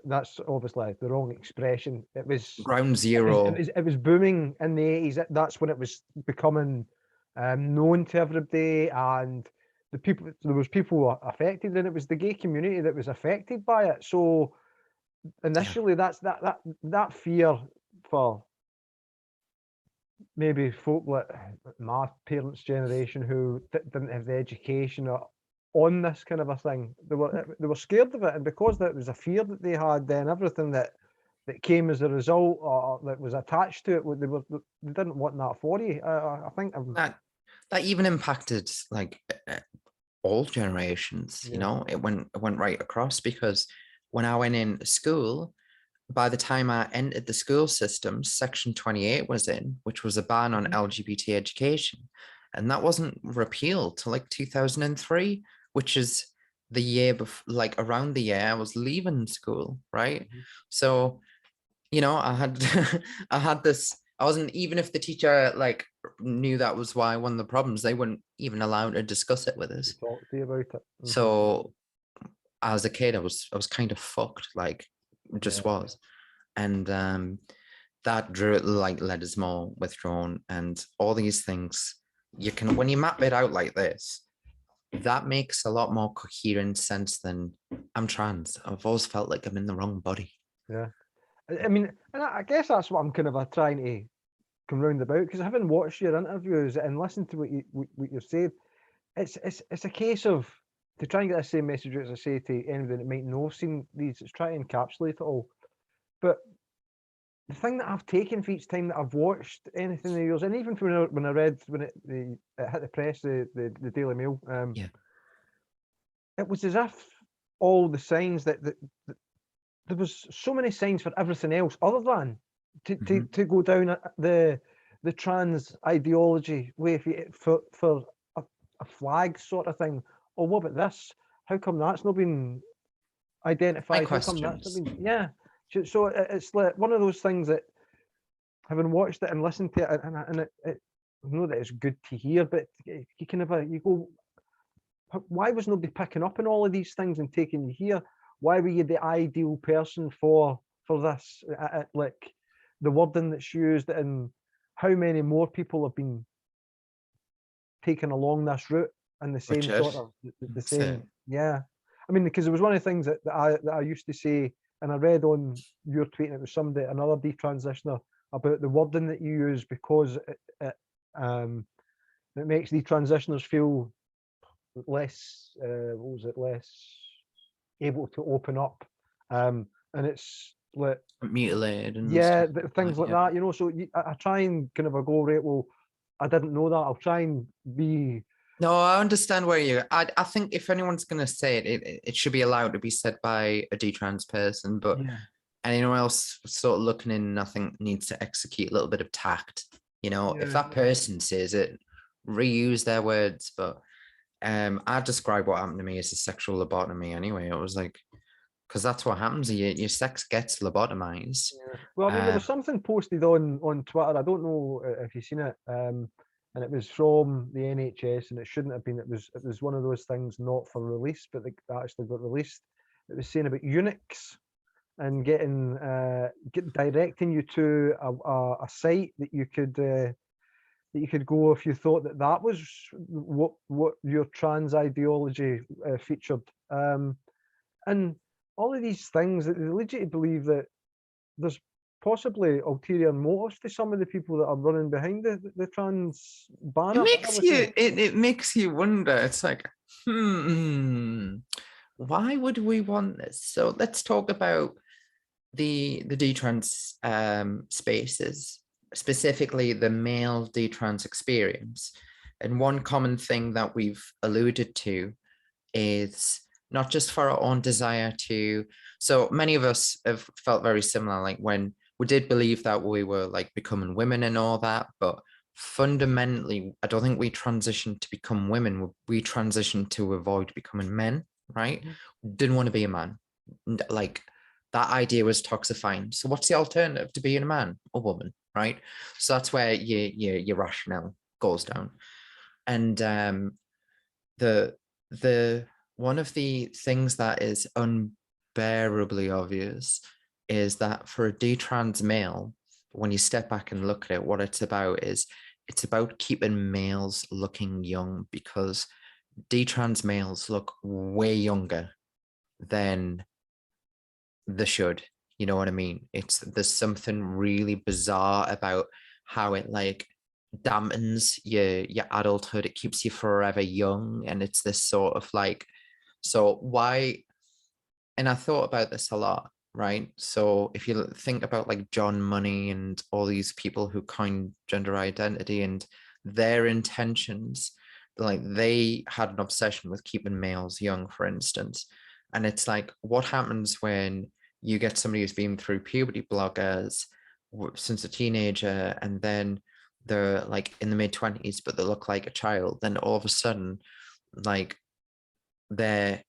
that's obviously the wrong expression. It was Ground zero. it was booming in the 80s. That's when it was becoming known to everybody, and there was people affected, and it was the gay community that was affected by it. So initially, that's that fear for maybe folk like my parents' generation who didn't have the education on this kind of a thing. They were scared of it, and because that was a fear that they had, then everything that came as a result or that was attached to it, they didn't want that for you. I think that even impacted like all generations. You know, it went right across, because when I went into school, by the time I entered the school system, Section 28 was in, which was a ban on LGBT education. And that wasn't repealed till like 2003, which is the year before, like around the year I was leaving school, right? So, you know, I had I had this, I wasn't, even if the teacher like knew that was why one of the problems, they weren't even allowed to discuss it with us. talk to you about it. So as a kid, I was kind of fucked, like just was. And that drew like led us more withdrawn and all these things. You can, when you map it out like this, that makes a lot more coherent sense than I'm trans. I've always felt like I'm in the wrong body. Yeah. I mean, and I guess that's what I'm kind of trying to come round about, because having watched your interviews and listened to what you've said, it's a case of, to try and get the same message as I say to anybody that might know have seen these, it's trying to encapsulate it all. But the thing that I've taken for each time that I've watched anything of yours, and even when I read when it hit the press, the Daily Mail, it was as if all the signs that there was so many signs for everything else other than to go down the trans ideology way for a flag sort of thing. Or what about this? How come that's not been identified? How come that's not been? Yeah. So it's like one of those things that, having watched it and listened to it, and it I know that it's good to hear, but you kind of you go, why was nobody picking up on all of these things and taking you here? Why were you the ideal person for this? Like the wording that's used, and how many more people have been taken along this route and the same sort of the same. Yeah, I mean, because it was one of the things that I used to say, and I read on your tweet, and it was somebody, another detransitioner, about the wording that you use, because it makes detransitioners feel less less able to open up, and it's like, Mutilated and yeah, stuff like things like yeah. that, you know. So I try and kind of go, right, well, I didn't know that. I'll try and be. No, I understand where you. I think if anyone's gonna say it should be allowed to be said by a detrans person, but Yeah. anyone else sort of looking in, I think needs to execute a little bit of tact. You know, if Yeah. that person says it, reuse their words. But I describe what happened to me as a sexual lobotomy anyway. It was like, because that's what happens. Your sex gets lobotomized. Yeah. Well, I mean, there was something posted on Twitter. I don't know if you've seen it, and it was from the NHS, and it shouldn't have been. It was one of those things not for release, but they actually got released. It was saying about eunuchs and directing you to a site that you could go if you thought that was what your trans ideology featured. And all of these things that they lead you to believe that there's possibly ulterior motives to some of the people that are running behind the trans It banner. makes you it makes you wonder. It's like, why would we want this? So let's talk about the detrans spaces, specifically the male detrans experience. And one common thing that we've alluded to is not just for our own desire to, so many of us have felt very similar, like when we did believe that we were like becoming women and all that, but fundamentally, I don't think we transitioned to become women. We transitioned to avoid becoming men, right? Didn't want to be a man. Like that idea was toxifying. So what's the alternative to being a man or woman, right? So that's where your rationale goes down. And the one of the things that is unbearably obvious is that for a detrans male, when you step back and look at it, what it's about keeping males looking young, because detrans males look way younger than they should. You know what I mean? There's something really bizarre about how it like dampens your adulthood. It keeps you forever young, and it's this sort of like, so why? And I thought about this a lot, right? So if you think about like John Money and all these people who coined gender identity and their intentions, like they had an obsession with keeping males young, for instance. And it's like, what happens when you get somebody who's been through puberty blockers since a teenager, and then they're like in the mid-20s, but they look like a child? Then all of a sudden, like they're,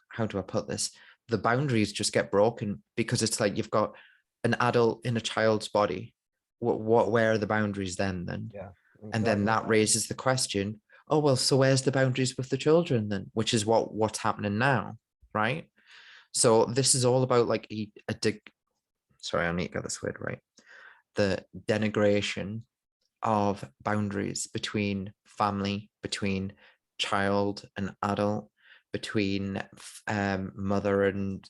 how do I put this? The boundaries just get broken, because it's like you've got an adult in a child's body. Where are the boundaries then? Yeah, and then that raises the question, oh well, so where's the boundaries with the children then? Which is what's happening now, right? So this is all about like sorry, I need to get this word right. The denigration of boundaries between family, between child and adult, between mother and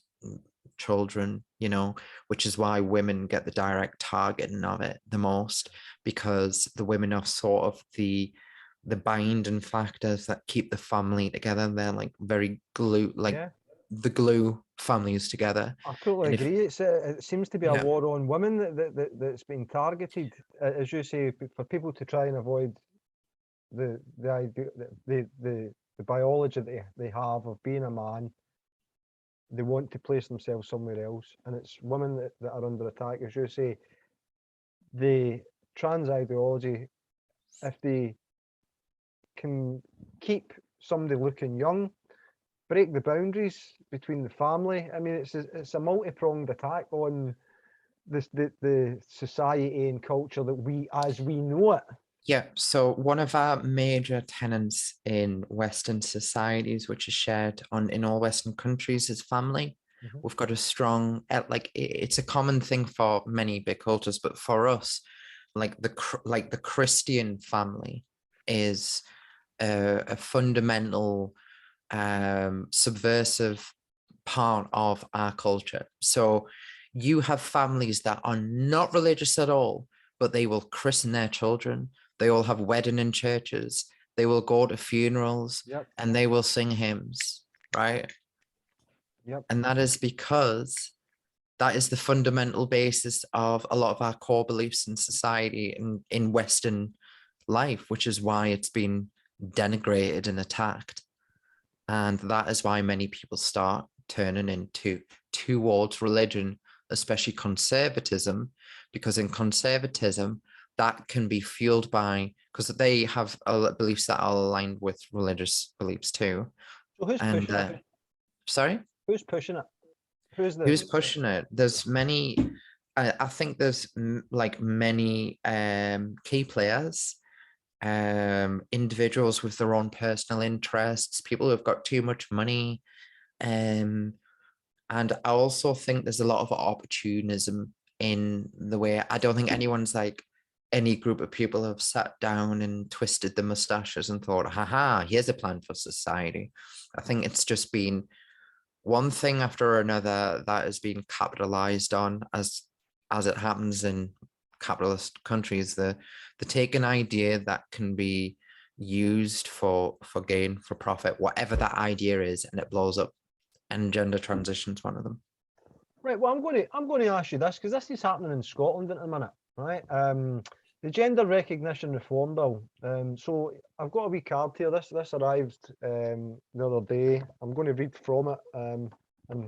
children, you know, which is why women get the direct targeting of it the most, because the women are sort of the binding factors that keep the family together. They're like very glue, like the glue families together. I totally And agree. It seems to be a yeah, war on women that's been targeted, as you say, for people to try and avoid the idea, the biology that they have of being a man. They want to place themselves somewhere else, and it's women that are under attack, as you say. The trans ideology, if they can keep somebody looking young, break the boundaries between the family. I mean, it's a multi-pronged attack on the society and culture that we know it. yeah. So one of our major tenets in Western societies, which is shared in all Western countries, is family. We've got a strong, like it's a common thing for many big cultures, but for us, like the Christian family is a fundamental subversive part of our culture. So you have families that are not religious at all, but they will christen their children. They all have wedding in churches. They will go to funerals, and they will sing hymns, right? Yep. And that is because that is the fundamental basis of a lot of our core beliefs in society and in Western life, which is why it's been denigrated and attacked. And that is why many people start turning towards religion, especially conservatism, because in conservatism, that can be fueled by, because they have beliefs that are aligned with religious beliefs too. So who's pushing it? Sorry? Who's pushing it? Who's pushing it? There's many, I think there's like many key players, individuals with their own personal interests, people who've got too much money. And I also think there's a lot of opportunism in the way. I don't think anyone's like, any group of people have sat down and twisted the mustaches and thought, haha, here's a plan for society. I think it's just been one thing after another that has been capitalized on, as it happens in capitalist countries. They take an idea that can be used for gain, for profit, whatever that idea is, and it blows up. And gender transition's one of them. Right. Well, I'm going to ask you this, because this is happening in Scotland at the minute, right? The Gender Recognition Reform Bill. So I've got a wee card here. This arrived the other day. I'm going to read from it, and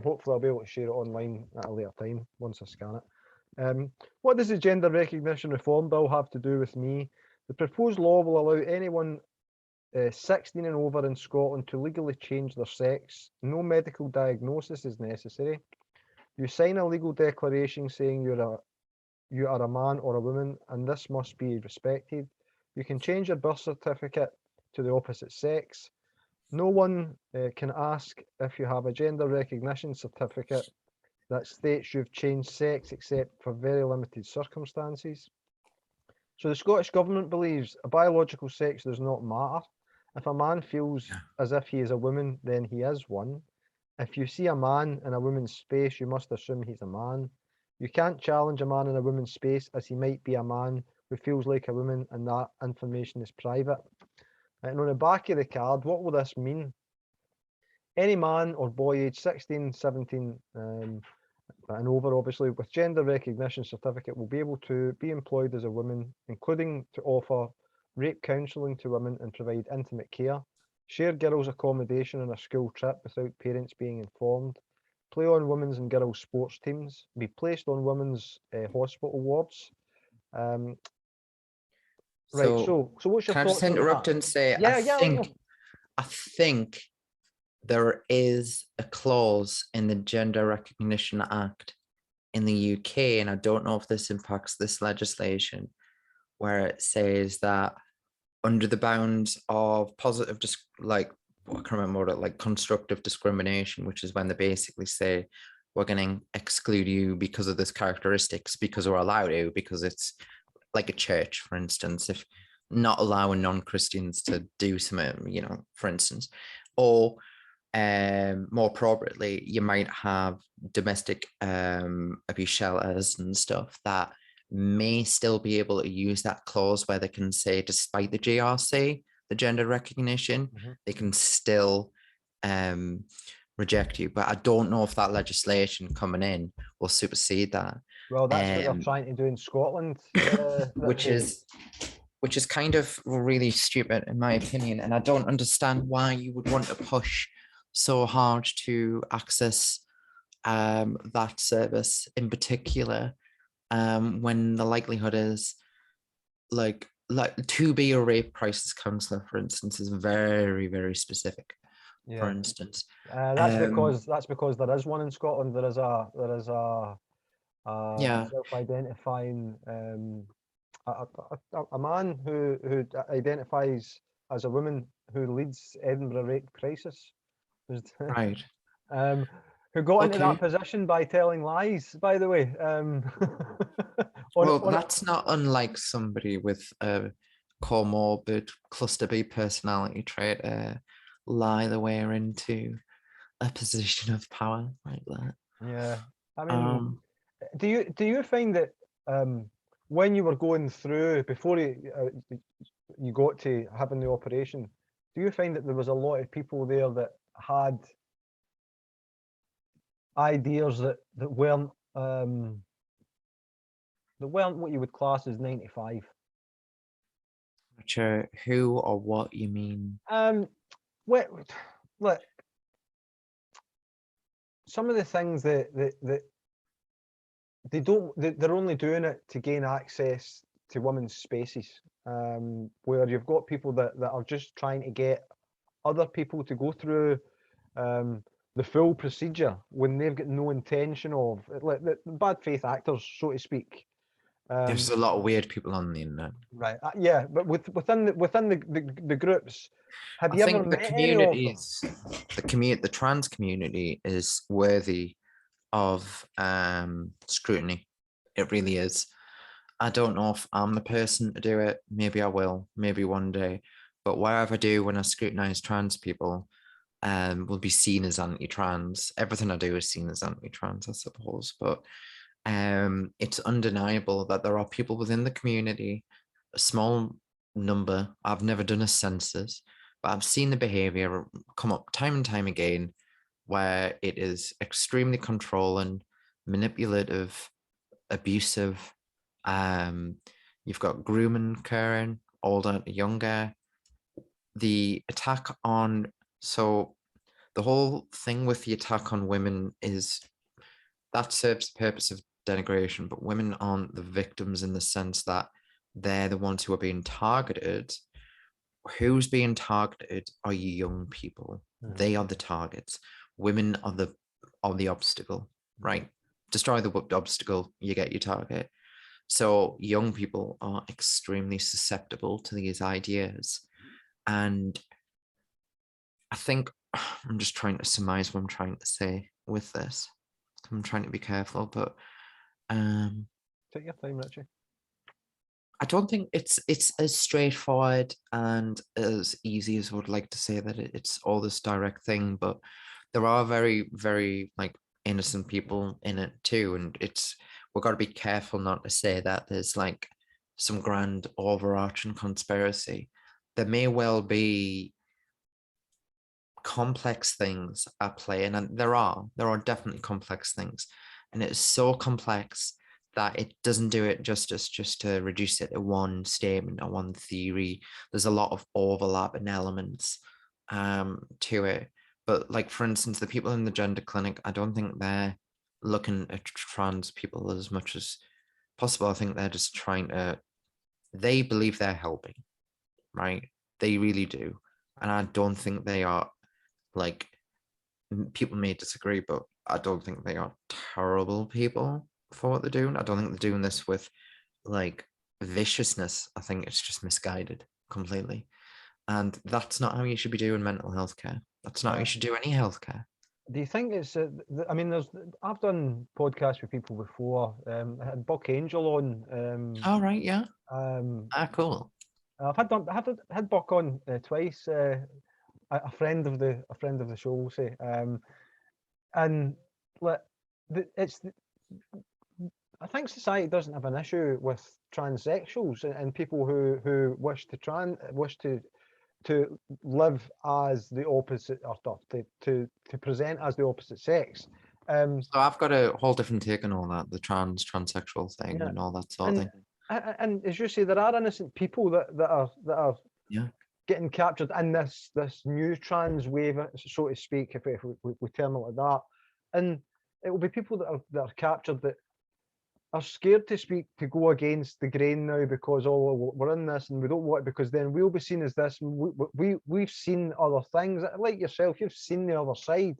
hopefully I'll be able to share it online at a later time once I scan it. What does the Gender Recognition Reform Bill have to do with me? The proposed law will allow anyone 16 and over in Scotland to legally change their sex. No medical diagnosis is necessary. You sign a legal declaration saying you are a man or a woman, and this must be respected. You can change your birth certificate to the opposite sex. No one can ask if you have a gender recognition certificate that states you've changed sex, except for very limited circumstances. So the Scottish Government believes a biological sex does not matter. If a man feels as if he is a woman, then he is one. If you see a man in a woman's space, you must assume he's a man. You can't challenge a man in a woman's space, as he might be a man who feels like a woman, and that information is private. And on the back of the card, what will this mean? Any man or boy aged 16, 17 and over, obviously, with gender recognition certificate will be able to be employed as a woman, including to offer rape counselling to women and provide intimate care, share girls' accommodation on a school trip without parents being informed, play on women's and girls' sports teams, be placed on women's hospital wards. Right. So what's your thoughts? Can I just interrupt and say, I think there is a clause in the Gender Recognition Act in the UK, and I don't know if this impacts this legislation, where it says that under the bounds of positive, I can't remember what it, like constructive discrimination, which is when they basically say, we're going to exclude you because of this characteristics, because we're allowed to, because it's like a church, for instance, if not allowing non-Christians to do something, for instance, or more appropriately, you might have domestic abuse shelters and stuff that may still be able to use that clause where they can say, despite the GRC, the gender recognition, they can still reject you. But I don't know if that legislation coming in will supersede that. Well, that's what they're trying to do in Scotland, which is kind of really stupid in my opinion, and I don't understand why you would want to push so hard to access that service in particular, when the likelihood is like to be a rape crisis counselor, for instance, is very, very specific. For instance, that's because there is one in Scotland. There is a self-identifying a man who identifies as a woman who leads Edinburgh Rape Crisis. Right. Who got into that position by telling lies, by the way. That's not unlike somebody with a comorbid cluster B personality trait lie the way into a position of power like that. Yeah, I mean, do you find that when you were going through, before you got to having the operation, do you find that there was a lot of people there that had ideas that weren't They weren't what you would class as 95. Not sure who or what you mean. What, look, some of the things that they don't, they're only doing it to gain access to women's spaces, where you've got people that are just trying to get other people to go through the full procedure when they've got no intention of, like the bad faith actors, so to speak. There's a lot of weird people on the internet. Right. Yeah, but within the groups, have I you ever think the met any of them? communities, the trans community is worthy of scrutiny. It really is. I don't know if I'm the person to do it. Maybe I will, maybe one day. But whatever I do when I scrutinize trans people, will be seen as anti-trans. Everything I do is seen as anti-trans, I suppose. But it's undeniable that there are people within the community, a small number. I've never done a census, but I've seen the behavior come up time and time again, where it is extremely controlling, manipulative, abusive. You've got grooming occurring, older to younger. The attack on, so the whole thing with the attack on women is that serves the purpose of denigration, but women aren't the victims in the sense that they're the ones who are being targeted. Who's being targeted are you young people. They are the targets. Women are the obstacle, right? Destroy the obstacle, you get your target. So young people are extremely susceptible to these ideas. And I think I'm just trying to surmise what I'm trying to say with this. I'm trying to be careful, but Take your time, Richie. I don't think it's as straightforward and as easy as I would like to say that it's all this direct thing, but there are very, very like innocent people in it too. And we've got to be careful not to say that there's like some grand overarching conspiracy. There may well be complex things at play, and there are definitely complex things, and it's so complex that it doesn't do it justice just to reduce it to one statement or one theory. There's a lot of overlap and elements to it. But like, for instance, the people in the gender clinic, I don't think they're looking at trans people as much as possible. I think they're just they believe they're helping, right? They really do. And I don't think they are, like, people may disagree, but I don't think they are terrible people for what they're doing. I don't think they're doing this with like viciousness. I think it's just misguided completely. And that's not how you should be doing mental health care. That's not how you should do any healthcare. Do you think it's? I mean, I've done podcasts with people before. I had Buck Angel on. All right, yeah. Cool. I've had Buck on twice. A friend of the show, will say. And like, I think society doesn't have an issue with transsexuals and people who wish to live as the opposite, or to present as the opposite sex. So I've got a whole different take on all that, the transsexual thing and all that sort of thing. And as you say, there are innocent people that are getting captured in this new trans wave, so to speak, if we term it like that. And it will be people that are captured that are scared to speak, to go against the grain now, because we're in this and we don't want it, because then we'll be seen as this. We've seen other things, like yourself, you've seen the other side.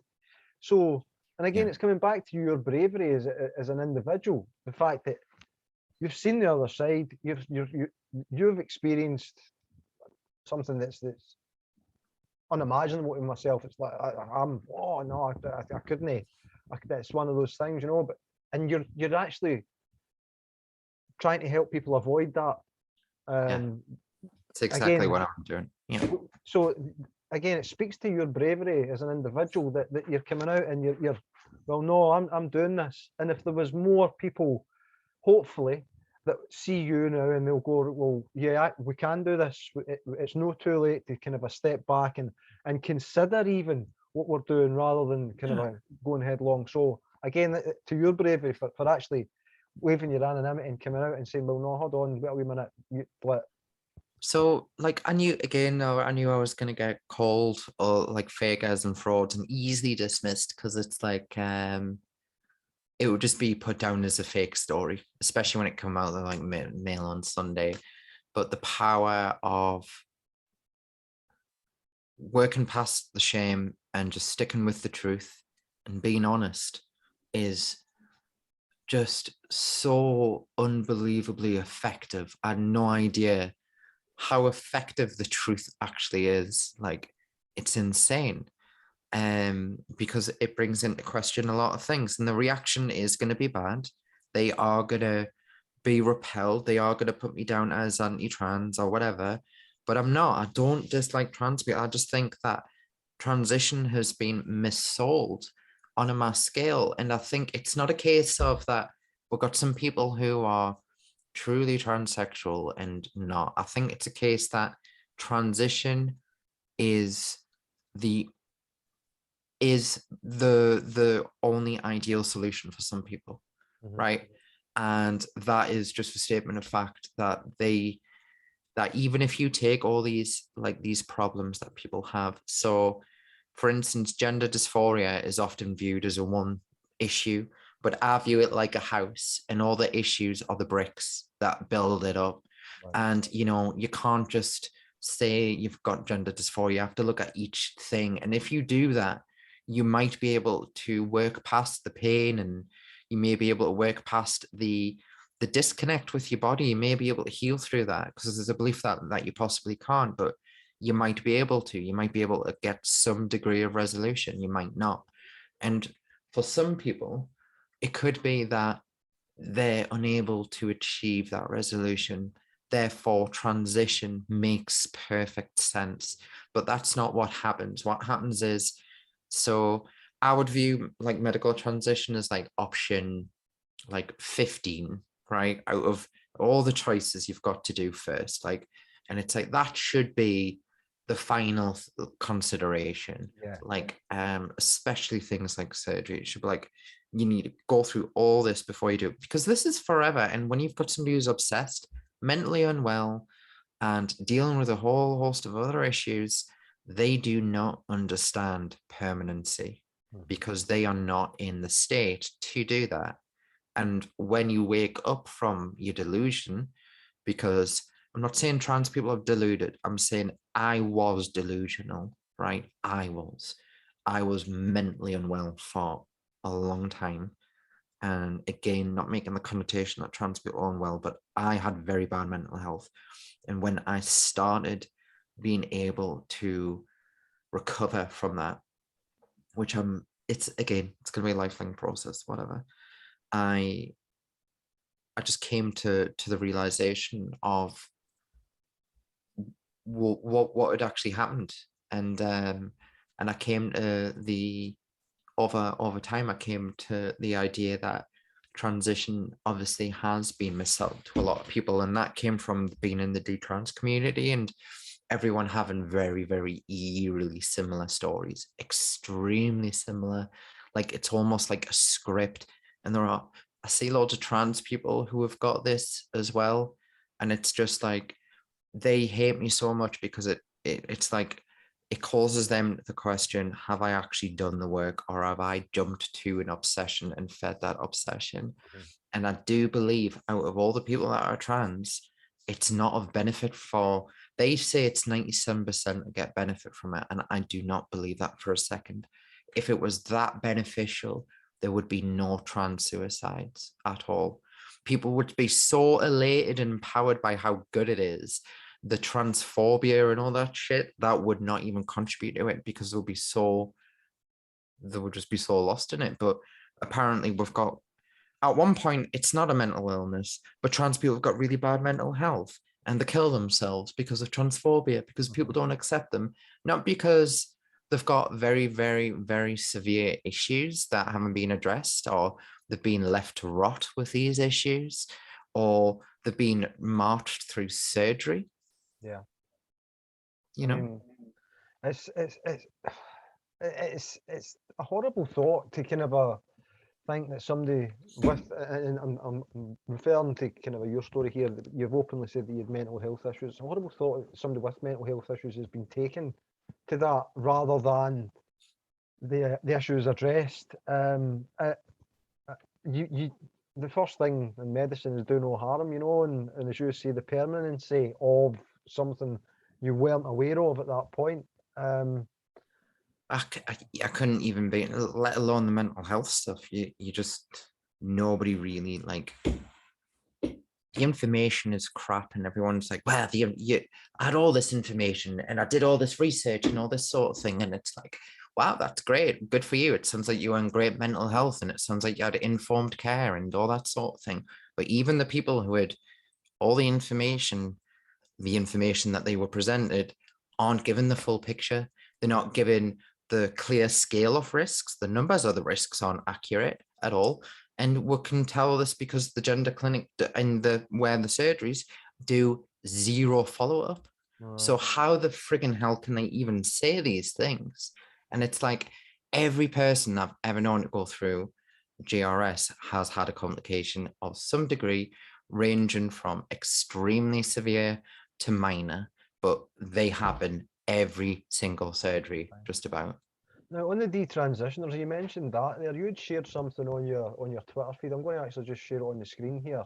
So, and again, it's coming back to your bravery as an individual, the fact that you've seen the other side, you've experienced something that's unimaginable to myself. It's like I couldn't. It's one of those things, But and you're actually trying to help people avoid that. That's exactly what I'm doing. Yeah. So again, it speaks to your bravery as an individual that you're coming out and you're well, no, I'm doing this. And if there was more people, hopefully, that see you now and they'll go, well, yeah, we can do this. It's no too late to kind of a step back and consider even what we're doing, rather than kind of going headlong. So again, to your bravery for actually waiving your anonymity and coming out and saying, well, no, hold on, wait a wee minute. So, like, I knew I was gonna get called or like fakers and frauds and easily dismissed because it's like it would just be put down as a fake story, especially when it come out of like Mail on Sunday. But the power of working past the shame and just sticking with the truth and being honest is just so unbelievably effective. I had no idea how effective the truth actually is. Like, it's insane. Because it brings into question a lot of things, and the reaction is going to be bad. They are going to be repelled. They are going to put me down as anti-trans or whatever, but I'm not. I don't dislike trans people. I just think that transition has been missold on a mass scale. And I think it's not a case of that we've got some people who are truly transsexual and not. I think it's a case that transition is the only ideal solution for some people, right? And that is just a statement of fact that even if you take all these problems that people have, so for instance, gender dysphoria is often viewed as a one issue, but I view it like a house, and all the issues are the bricks that build it up. Right. And you can't just say you've got gender dysphoria. You have to look at each thing, and if you do that, you might be able to work past the pain, and you may be able to work past the disconnect with your body. You may be able to heal through that, because there's a belief that you possibly can't, but you might be able to. You might be able to get some degree of resolution. You might not. And for some people, it could be that they're unable to achieve that resolution. Therefore, transition makes perfect sense. But that's not what happens. What happens is, so I would view like medical transition as like option like 15, right? Out of all the choices you've got to do first. Like, and it's like that should be the final consideration. Yeah. Like, especially things like surgery. It should be like, you need to go through all this before you do it, because this is forever. And when you've got somebody who's obsessed, mentally unwell, and dealing with a whole host of other issues, they do not understand permanency, because they are not in the state to do that. And when you wake up from your delusion, because I'm not saying trans people are deluded, I'm saying I was delusional, right? I was mentally unwell for a long time. And again, not making the connotation that trans people are unwell, but I had very bad mental health. And when I started being able to recover from that, which it's going to be a lifelong process, whatever. I just came to the realization of what had actually happened, and I came to the over time I came to the idea that transition obviously has been missold to a lot of people, and that came from being in the detrans community and everyone having very, very eerily similar stories, extremely similar. Like, it's almost like a script. And I see loads of trans people who have got this as well, and it's just like they hate me so much because it's like it causes them the question, have I actually done the work, or have I jumped to an obsession and fed that obsession? And I do believe out of all the people that are trans, it's not of benefit for, they say it's 97% get benefit from it. And I do not believe that for a second. If it was that beneficial, there would be no trans suicides at all. People would be so elated and empowered by how good it is. The transphobia and all that shit, that would not even contribute to it, because they would just be so lost in it. But apparently we've got, at one point, it's not a mental illness, but trans people have got really bad mental health and they kill themselves because of transphobia, because people don't accept them, not because they've got very, very, very severe issues that haven't been addressed, or they've been left to rot with these issues, or they've been marched through surgery. Yeah. I mean, it's a horrible thought to kind of think that somebody with, and I'm referring to kind of your story here, that you've openly said that you had mental health issues. It's a horrible thought that somebody with mental health issues has been taken to that rather than the issues addressed. You the first thing in medicine is do no harm, you know, and as you say, the permanency of something you weren't aware of at that point. I couldn't even be, let alone the mental health stuff. You just, nobody really, like, the information is crap, and everyone's like, well, you I had all this information and I did all this research and all this sort of thing. And it's like, wow, that's great. Good for you. It sounds like you were in great mental health, and it sounds like you had informed care and all that sort of thing. But even the people who had all the information that they were presented aren't given the full picture. They're not given the clear scale of risks. The numbers of the risks aren't accurate at all. And we can tell this because the gender clinic and where the surgeries do zero follow-up. So how the friggin' hell can they even say these things? And it's like every person I've ever known to go through GRS has had a complication of some degree, ranging from extremely severe to minor, but they happen every single surgery, just about. Now, on the detransitioners, you mentioned that there. You had shared something on your Twitter feed. I'm going to actually just share it on the screen here.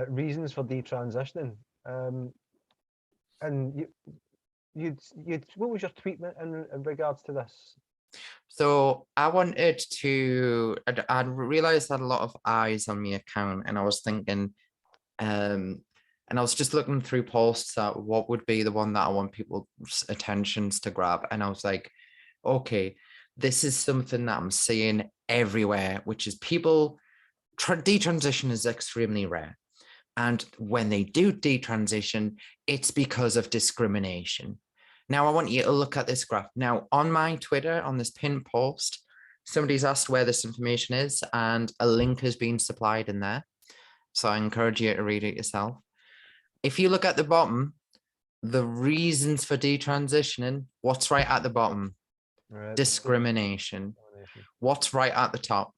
Reasons for detransitioning. And you'd what was your tweet in regards to this? So I wanted to, I'd realized I had a lot of eyes on my account, and I was thinking, and I was just looking through posts at what would be the one that I want people's attentions to grab. And I was like, okay, this is something that I'm seeing everywhere, which is people, detransition is extremely rare. And when they do detransition, it's because of discrimination. Now, I want you to look at this graph. Now, on my Twitter, on this pinned post, somebody's asked where this information is, and a link has been supplied in there. So I encourage you to read it yourself. If you look at the bottom, the reasons for detransitioning, what's right at the bottom? Discrimination. What's right at the top?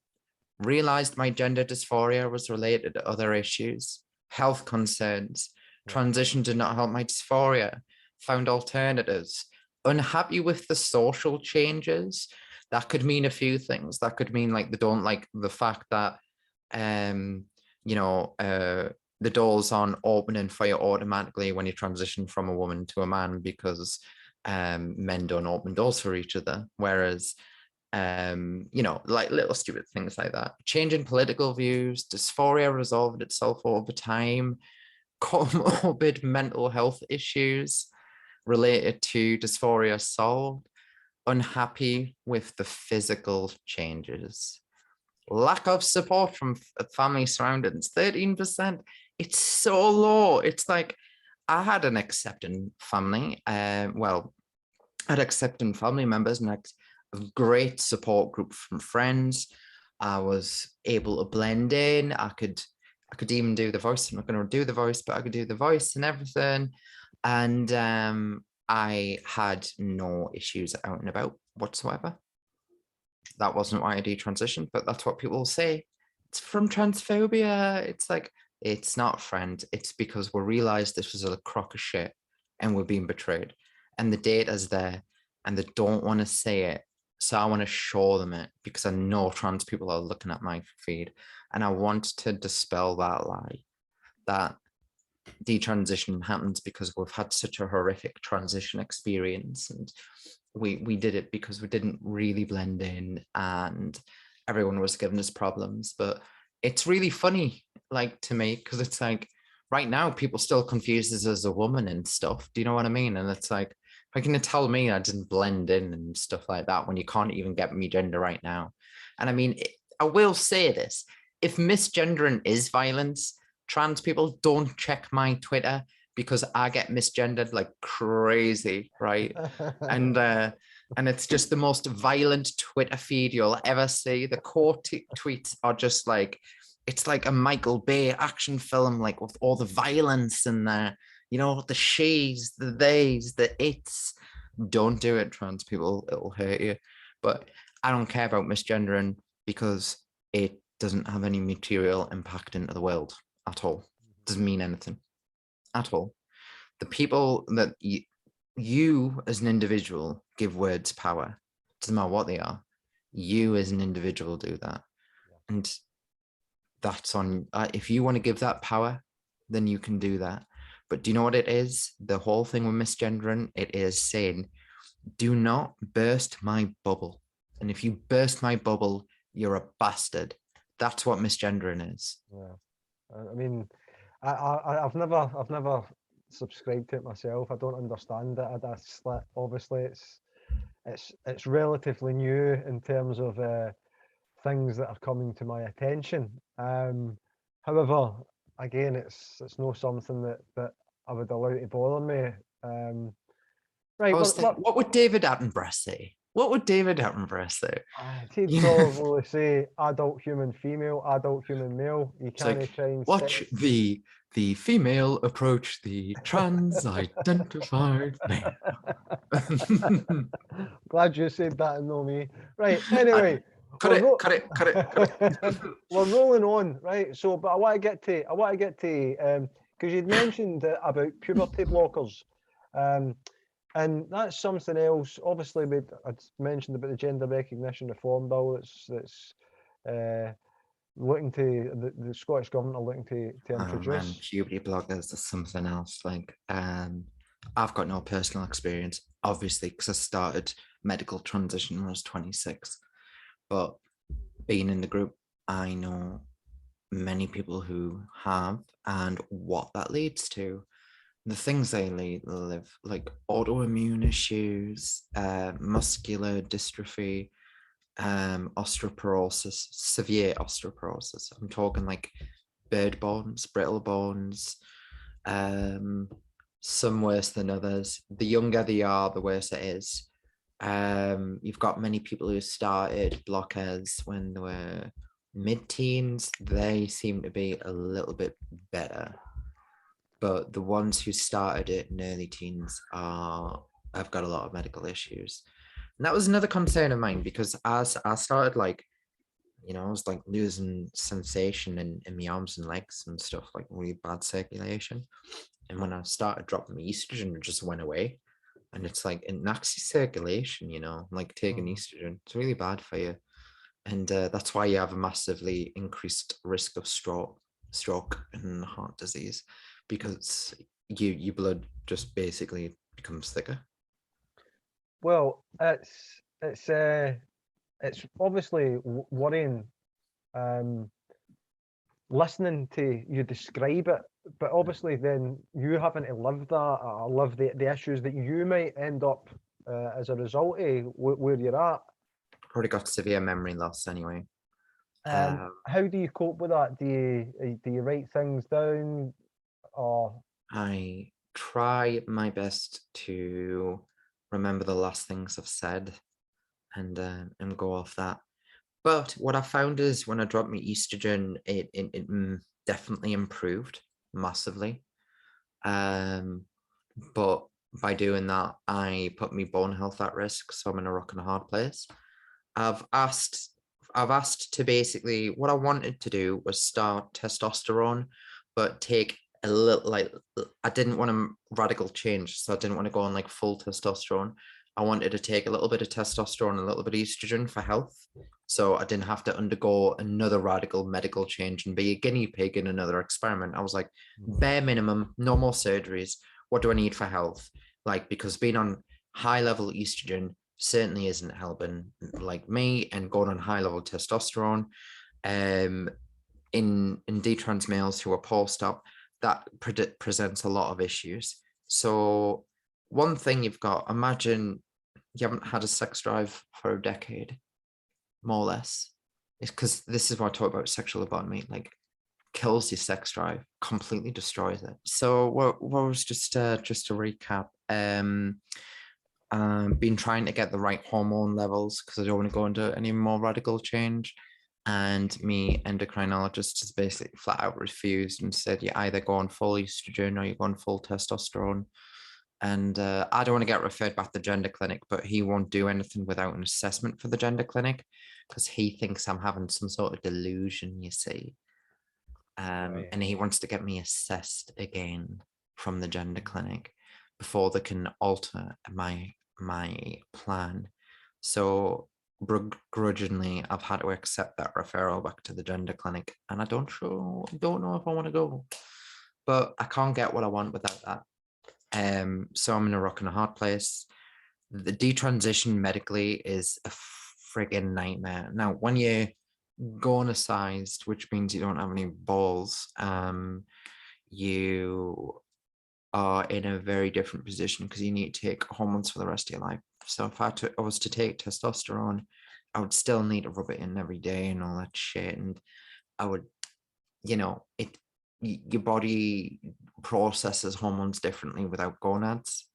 Realized my gender dysphoria was related to other issues, health concerns, transition did not help my dysphoria, found alternatives, unhappy with the social changes. That could mean a few things. That could mean like they don't like the fact that, the doors aren't opening for you automatically when you transition from a woman to a man, because men don't open doors for each other. Whereas like little stupid things like that. Changing political views, dysphoria resolved itself over time, comorbid mental health issues related to dysphoria solved, unhappy with the physical changes, lack of support from family surroundings, 13%. It's so low. It's like, I had an accepting family, I'd accepting family members, and a great support group from friends. I was able to blend in. I could even do the voice. I'm not going to do the voice, but I could do the voice and everything. And I had no issues out and about whatsoever. That wasn't why I detransitioned, but that's what people say. It's from transphobia. It's like, it's not, friend. It's because we realized this was a crock of shit and we're being betrayed. And the data's there and they don't want to say it. So I want to show them it, because I know trans people are looking at my feed, and I want to dispel that lie that detransition happens because we've had such a horrific transition experience, and we did it because we didn't really blend in and everyone was giving us problems. But it's really funny, like, to me, because it's like right now people still confuse us as a woman and stuff. Do you know what I mean? And it's like, how can you tell me I didn't blend in and stuff like that when you can't even get me gender right now? And I mean, I will say this, if misgendering is violence, trans people don't check my Twitter, because I get misgendered like crazy, right? And it's just the most violent Twitter feed you'll ever see. The core tweets are just like, it's like a Michael Bay action film, like with all the violence and the she's, the theys, the it's. Don't do it, trans people, it'll hurt you. But I don't care about misgendering. because it doesn't have any material impact into the world at all. Doesn't mean anything at all. The people that you as an individual give words power, doesn't matter what they are. You as an individual do that. And that's on, if you want to give that power, then you can do that. But do you know what it is? The whole thing with misgendering, it is saying, do not burst my bubble. And if you burst my bubble, you're a bastard. That's what misgendering is. Yeah. I mean, I've never subscribed to it myself. I don't understand it. Obviously, it's relatively new in terms of things that are coming to my attention. However, again, it's not something that I would allow to bother me. Right. What would David Attenborough say? What would David Attenborough say? He'd probably say adult human female, adult human male. You can't like, try and watch the female approach the trans identified male. Glad you said that and not me. Right. Anyway. Cut it. We're rolling on, right? So, but I want to get to because you'd mentioned about puberty blockers, and that's something else. Obviously, I'd mentioned about the gender recognition reform bill that's looking to the Scottish government are looking to introduce. Man, puberty blockers is something else. Like, I've got no personal experience, obviously, because I started medical transition when I was 26. But being in the group, I know many people who have, and what that leads to. The things they live, like autoimmune issues, muscular dystrophy, osteoporosis, severe osteoporosis. I'm talking like bird bones, brittle bones, some worse than others. The younger they are, the worse it is. You've got many people who started blockers when they were mid-teens. They seem to be a little bit better, but the ones who started it in early teens have got a lot of medical issues. And that was another concern of mine, because as I started, like, you know, I was like losing sensation in my arms and legs and stuff, like really bad circulation. And when I started dropping my estrogen, it just went away. And it's like, it knocks your circulation, you know, like taking estrogen. It's really bad for you. And that's why you have a massively increased risk of stroke and heart disease, because your blood just basically becomes thicker. Well, it's obviously worrying, listening to you describe it, but obviously then you having to live that or live the issues that you might end up as a result of where you're at. Probably got severe memory loss anyway. How do you cope with that? Do you write things down, or? I try my best to remember the last things I've said and go off that. But what I found is when I dropped my estrogen, it definitely improved massively. But by doing that, I put my bone health at risk, so I'm in a rock and a hard place. I've asked to basically, what I wanted to do was start testosterone, but take a little, like, I didn't want a radical change, so I didn't want to go on like full testosterone. I wanted to take a little bit of testosterone, a little bit of estrogen for health, so I didn't have to undergo another radical medical change and be a guinea pig in another experiment. I was like, bare minimum, no more surgeries. What do I need for health? Like, because being on high level estrogen certainly isn't helping like me, and going on high level testosterone in detrans males who are post-op, that presents a lot of issues. So one thing you've got, imagine you haven't had a sex drive for a decade, more or less. It's because this is what I talk about sexual lobotomy, like kills your sex drive, completely destroys it. So what was just to recap, been trying to get the right hormone levels because I don't want to go into any more radical change. And me endocrinologist has basically flat out refused and said, you either go on full estrogen or you go on full testosterone. And I don't want to get referred back to the gender clinic, but he won't do anything without an assessment for the gender clinic, because he thinks I'm having some sort of delusion, you see. Right. And he wants to get me assessed again from the gender clinic before they can alter my plan. So begrudgingly, I've had to accept that referral back to the gender clinic, and I don't know if I want to go, but I can't get what I want without that. So I'm in a rock and a hard place. The detransition medically is a friggin' nightmare. Now, when you're gonacized, which means you don't have any balls, you are in a very different position because you need to take hormones for the rest of your life. So if I was to take testosterone, I would still need to rub it in every day and all that shit. And I would, your body processes hormones differently without gonads.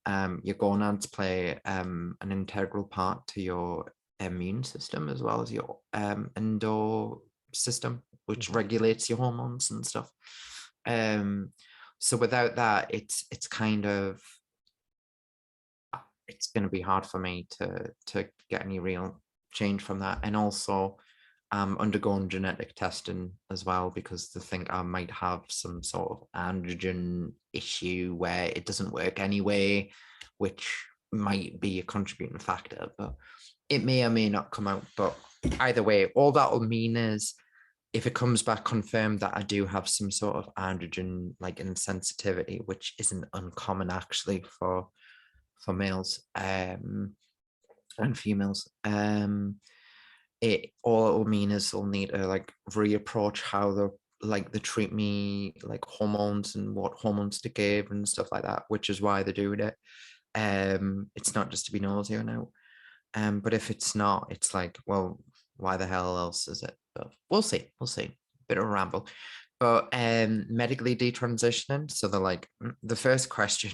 Your gonads play an integral part to your immune system as well as your endo system, which regulates your hormones and stuff. So without that, it's kind of, it's going to be hard for me to get any real change from that. And also undergoing genetic testing as well, because they think I might have some sort of androgen issue where it doesn't work anyway, which might be a contributing factor, but it may or may not come out. But either way, all that will mean is if it comes back confirmed that I do have some sort of androgen like insensitivity, which isn't uncommon actually for males and females, it all it will mean is they'll need to like reapproach how they treat me, like hormones and what hormones to give and stuff like that, which is why they're doing it. It's not just to be nosy or no. But if it's not, it's like, well, why the hell else is it? But we'll see. Bit of a ramble. But medically detransitioning. So they're like, the first question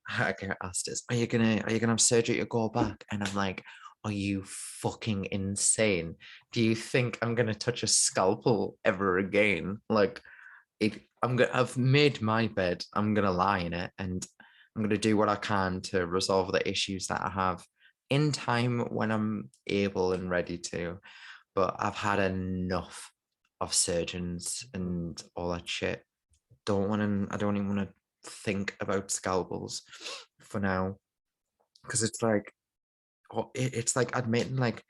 I get asked is, are you gonna have surgery to go back? And I'm like, are you fucking insane? Do you think I'm gonna touch a scalpel ever again? Like, I've made my bed. I'm gonna lie in it, and I'm gonna do what I can to resolve the issues that I have in time when I'm able and ready to. But I've had enough of surgeons and all that shit. I don't even want to think about scalpels for now, because it's like, it's like admitting like,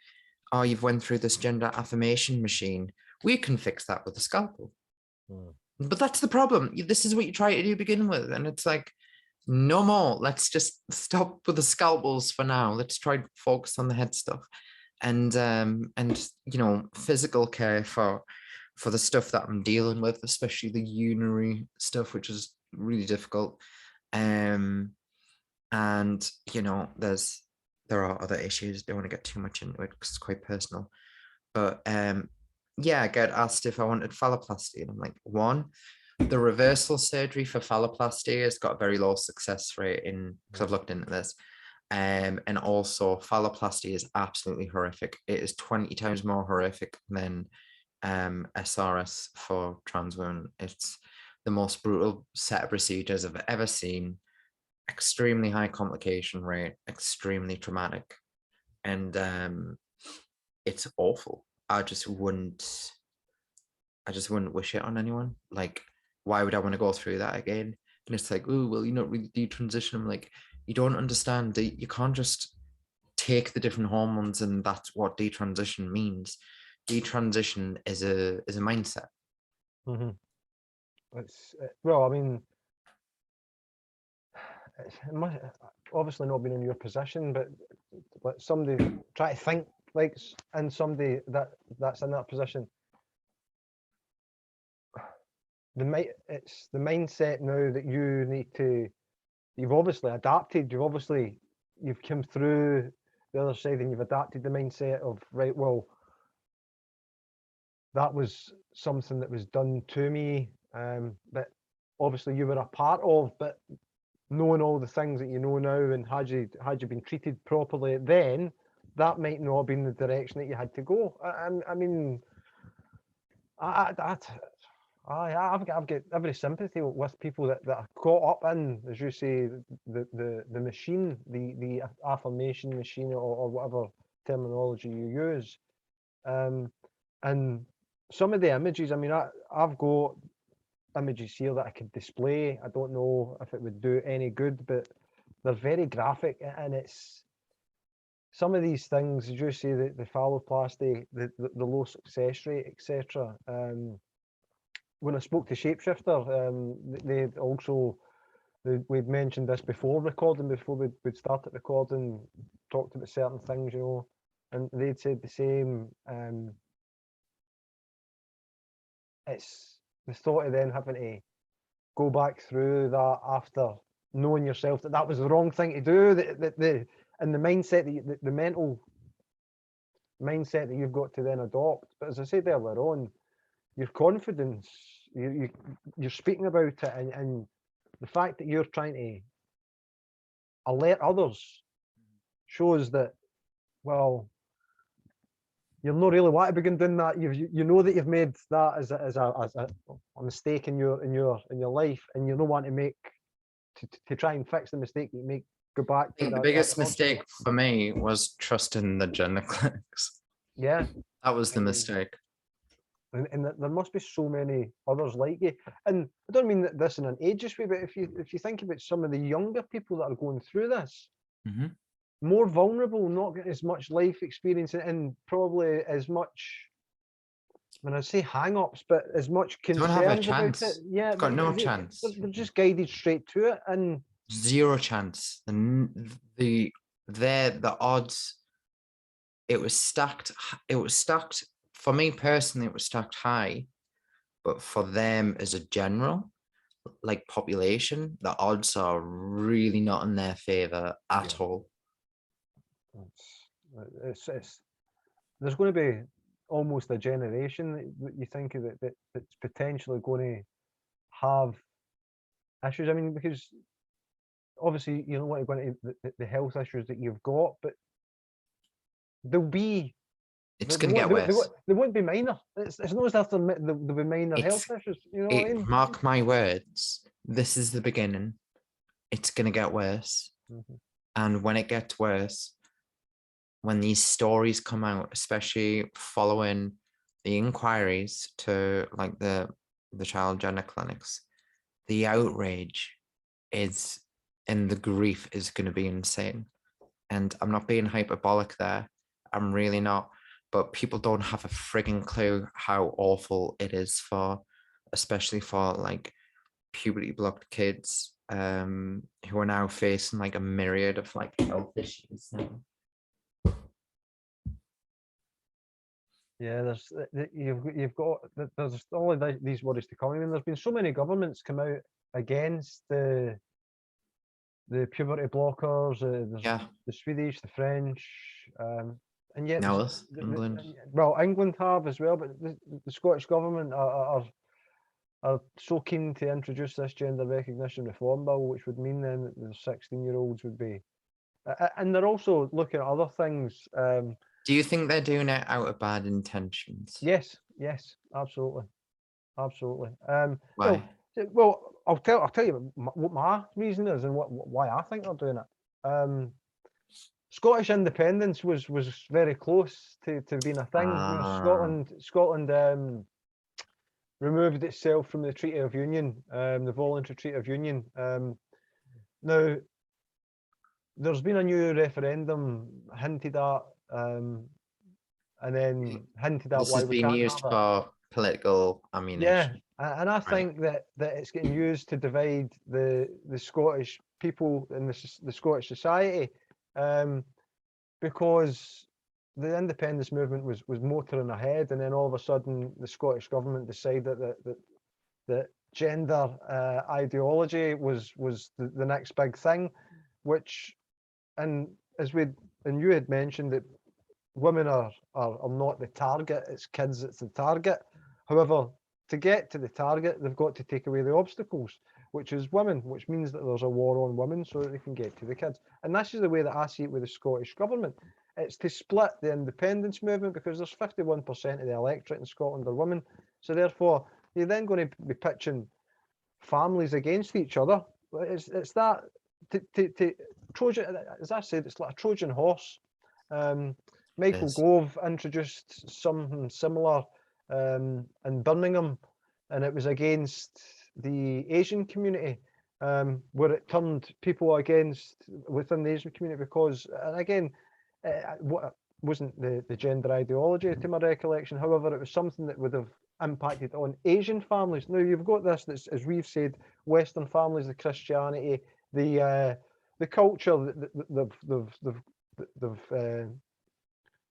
oh, you've went through this gender affirmation machine. We can fix that with a scalpel. But that's the problem. This is what you try to do begin with, and it's like, no more. Let's just stop with the scalpels for now. Let's try to focus on the head stuff, and physical care for the stuff that I'm dealing with, especially the urinary stuff, which is really difficult. And there are other issues. Don't want to get too much into it because it's quite personal. But yeah, I get asked if I wanted phalloplasty, and I'm like, one, the reversal surgery for phalloplasty has got a very low success rate because I've looked into this. And also phalloplasty is absolutely horrific. It is 20 times more horrific than SRS for trans women. It's the most brutal set of procedures I've ever seen. Extremely high complication rate, extremely traumatic, and it's awful. I just wouldn't wish it on anyone. Like, why would I want to go through that again? And it's like, oh, well, you're not really detransition. I'm like, you don't understand that you can't just take the different hormones and that's what detransition means. Detransition is a mindset. It's well, I mean, it must obviously not been in your position, but let somebody try to think like in somebody that's in that position. It's the mindset now that you need to. You've obviously adapted. You've come through the other side, and you've adapted the mindset of, right, well, that was something that was done to me, that obviously you were a part of, but knowing all the things that you know now, and had you been treated properly then, that might not have been the direction that you had to go. I mean, I've got every sympathy with people that are caught up in, as you say, the machine, the affirmation machine, or whatever terminology you use. And some of the images, I mean, I've got images here that I could display. I don't know if it would do any good, but they're very graphic, and it's some of these things, as you say, the phalloplasty, the low success rate, etc. When I spoke to Shapeshifter, they also, we'd mentioned this before recording, before we'd started recording, talked about certain things, you know, and they'd said the same. It's the thought of then having to go back through that after knowing yourself that that was the wrong thing to do, and the mindset that the mental mindset that you've got to then adopt. But as I said earlier on, your confidence, you're speaking about it, and the fact that you're trying to alert others shows that, well, you're not really want to begin doing that. You know that you've made that as a mistake in your life, and you don't want to make to try and fix the mistake that you make. Go back to I think that. the biggest mistake for me was trusting the gender clinics. Yeah, that was the mistake. And there must be so many others like you. And I don't mean that this in an ageist way, but if you think about some of the younger people that are going through this, more vulnerable, not getting as much life experience, and probably as much, when I say hang-ups, but as much concerns about it. Yeah, got no chance. They're just guided straight to it, and zero chance. The odds. It was stacked. It was stacked for me personally. It was stacked high, but for them as a general, like population, the odds are really not in their favor at all. It's there's going to be almost a generation that you think of that's potentially going to have issues. I mean, because obviously you don't want to go into the health issues that you've got, but there'll be. It's going to get worse. They won't be minor. It's not as if there'll be minor health issues. You know what I mean? Mark my words. This is the beginning. It's going to get worse. And when it gets worse, when these stories come out, especially following the inquiries to like the child gender clinics, the outrage is, and the grief is going to be insane. And I'm not being hyperbolic there. I'm really not. But people don't have a frigging clue how awful it is for, especially for like puberty blocked kids who are now facing like a myriad of like health issues now. Yeah, you've got there's all of these worries to come. I mean, there's been so many governments come out against the puberty blockers. The Swedish, the French, and yet now England. Well, England have as well, but the Scottish government are so keen to introduce this gender recognition reform bill, which would mean then that the 16-year-olds would be, and they're also looking at other things. Do you think they're doing it out of bad intentions? Yes, absolutely. Why? Well, I'll tell you what my reason is and why I think they're doing it. Scottish independence was very close to being a thing. You know, Scotland removed itself from the Treaty of Union, the voluntary Treaty of Union. Now, there's been a new referendum hinted at, and then hinted at this why has we been can't used have it. for political ammunition. Yeah, and I think that it's getting used to divide the Scottish people and the Scottish society, because the independence movement was motoring ahead, and then all of a sudden the Scottish government decided that gender ideology was the next big thing, which, and you had mentioned that women are not the target, it's kids that's the target. However, to get to the target, they've got to take away the obstacles, which is women, which means that there's a war on women so that they can get to the kids. And this is the way that I see it with the Scottish government. It's to split the independence movement, because there's 51% of the electorate in Scotland are women. So therefore, you're then going to be pitching families against each other. It's that to Trojan, as I said, it's like a Trojan horse. Michael is. Gove introduced something similar in Birmingham, and it was against the Asian community, where it turned people against within the Asian community because, and again, what wasn't the gender ideology to my recollection. However, it was something that would have impacted on Asian families. Now you've got this, that's, as we've said, Western families, the Christianity, the culture that they've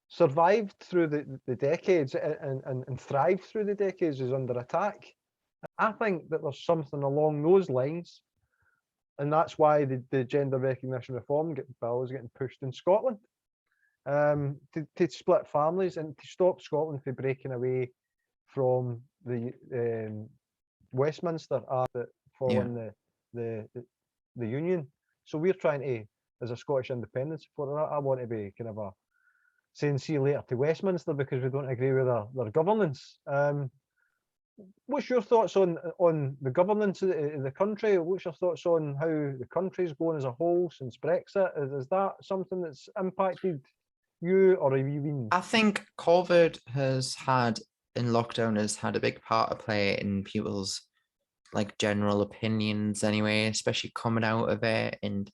survived through the decades and thrived through the decades is under attack. I think that there's something along those lines, and that's why the gender recognition reform bill is getting pushed in Scotland, to split families and to stop Scotland from breaking away from the Westminster Act that fall in the Union. So we're trying to, as a Scottish independence supporter, I want to be kind of a saying see you later to Westminster because we don't agree with their governance. What's your thoughts on the governance of the country? What's your thoughts on how the country's going as a whole since Brexit? Is that something that's impacted you, or have you been? I think COVID in lockdown has had a big part to play in people's like general opinions anyway, especially coming out of it. And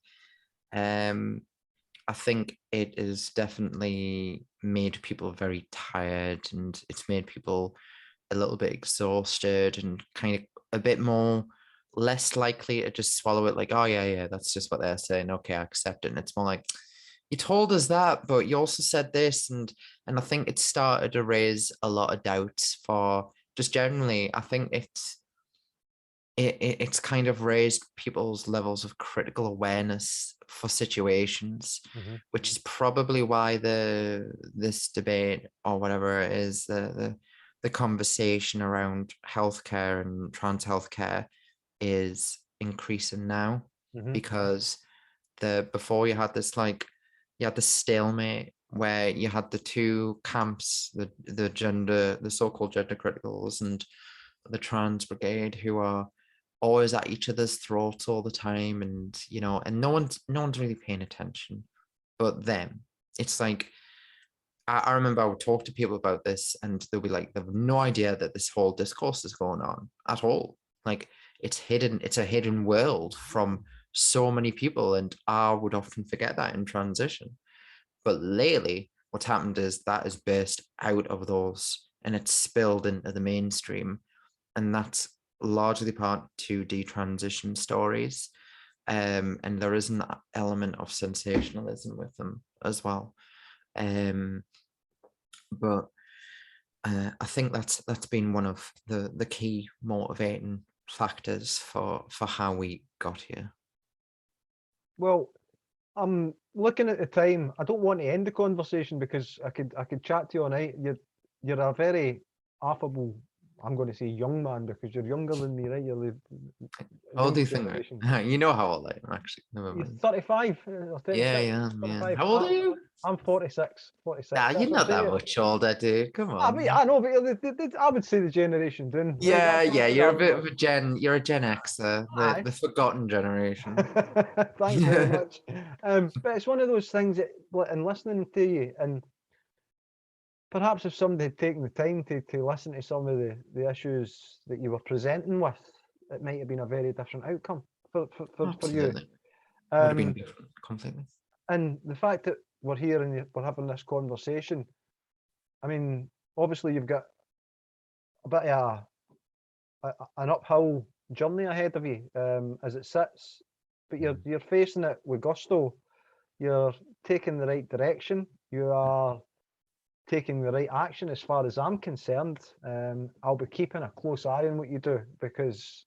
I think it has definitely made people very tired, and it's made people a little bit exhausted and kind of a bit more less likely to just swallow it like, oh yeah, that's just what they're saying. Okay, I accept it. And it's more like, you told us that, but you also said this, and I think it started to raise a lot of doubts for just generally. I think it's kind of raised people's levels of critical awareness for situations, which is probably why this debate or whatever it is, the conversation around healthcare and trans healthcare is increasing now, because before you had this stalemate where you had the two camps, the so-called gender criticals and the trans brigade, who are always at each other's throats all the time, and no one's really paying attention but them. It's like, I remember I would talk to people about this and they'll be like, they have no idea that this whole discourse is going on at all. Like, it's a hidden world from so many people, and I would often forget that in transition. But lately, what's happened is that has burst out of those and it's spilled into the mainstream, and that's largely part to detransition stories. And there is an element of sensationalism with them as well. But I think that's been one of the key motivating factors for how we got here. Well, I'm looking at the time. I don't want to end the conversation because I could chat to you all night. You're a very affable, I'm going to say young man, because you're younger than me, right? You're the How old do you generation. think? You know how old I am, actually. Never You're mind. 35 or 36. Yeah. 35. How old are you? I'm 46. 46. Nah, you're not that much older, dude. Come on. I know, but I would say the generation doing. Yeah, you're a bit of a you're a Gen Xer, Aye. the forgotten generation. Thanks very much. But it's one of those things that, in listening to you, and perhaps if somebody had taken the time to listen to some of the issues that you were presenting with, it might have been a very different outcome for you. Would have been different completely. And the fact that we're here and we're having this conversation, I mean, obviously you've got a bit of an uphill journey ahead of you as it sits, but you're facing it with gusto. You're taking the right direction. You are taking the right action as far as I'm concerned. I'll be keeping a close eye on what you do, because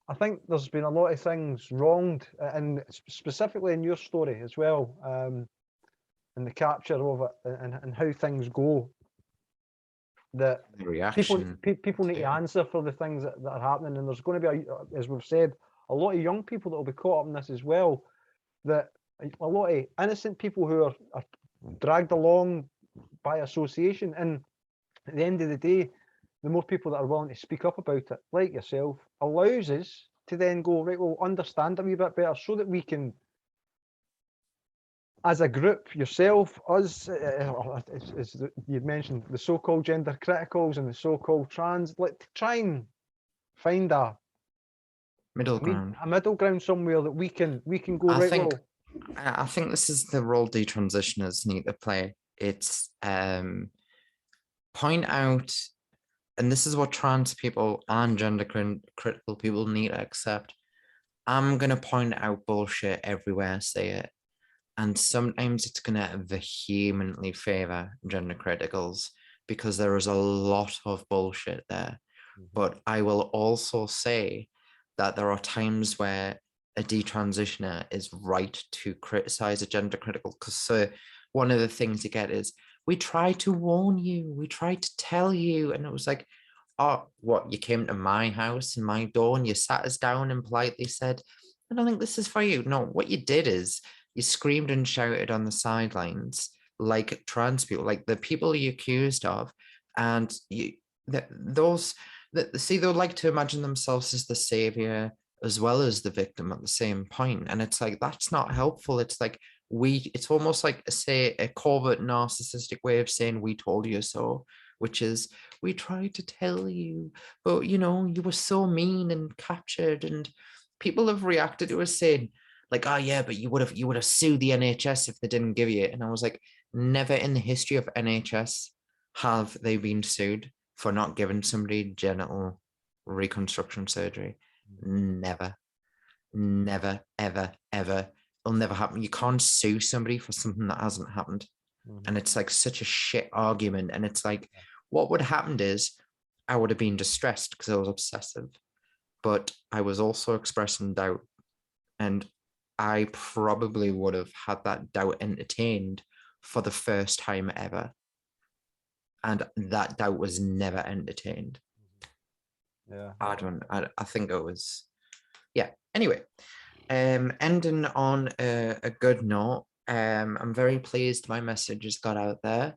I think there's been a lot of things wronged, and specifically in your story as well, and the capture of it and how things go, that people need to answer for the things that are happening. And there's going to be, as we've said, a lot of young people that will be caught up in this as well, that a lot of innocent people who are dragged along by association. And at the end of the day, the more people that are willing to speak up about it, like yourself, allows us to then go, right, we'll understand a wee bit better so that we can as a group, yourself, us, you'd mentioned the so-called gender criticals and the so-called trans, like try and find Middle ground. a middle ground somewhere that we can go I right. think Well, I think this is the role detransitioners need to play. It's point out, and this is what trans people and gender critical people need to accept. I'm gonna point out bullshit everywhere I see it. And sometimes it's gonna vehemently favor gender criticals because there is a lot of bullshit there. But I will also say that there are times where a detransitioner is right to criticize a gender critical, because one of the things you get is, we tried to warn you, we tried to tell you, and it was like, oh, what, you came to my house and my door and you sat us down and politely said, I don't think this is for you. No, what you did is you screamed and shouted on the sidelines like trans people, like the people you accused of, and you those that see, they would like to imagine themselves as the savior as well as the victim at the same point, and it's like, that's not helpful. It's like, it's almost like, say, a covert narcissistic way of saying we told you so, which is, we tried to tell you, but you know, you were so mean and captured. And people have reacted to us saying like, oh yeah, but you would have sued the NHS if they didn't give you it. And I was like, never in the history of NHS have they been sued for not giving somebody genital reconstruction surgery. Never, never, ever, ever. It'll never happen. You can't sue somebody for something that hasn't happened. And it's like such a shit argument. And it's like, what would have happened is I would have been distressed because I was obsessive, but I was also expressing doubt. And I probably would have had that doubt entertained for the first time ever. And that doubt was never entertained. yeah. I think it was, yeah. Anyway, ending on a good note, I'm very pleased my message has got out there.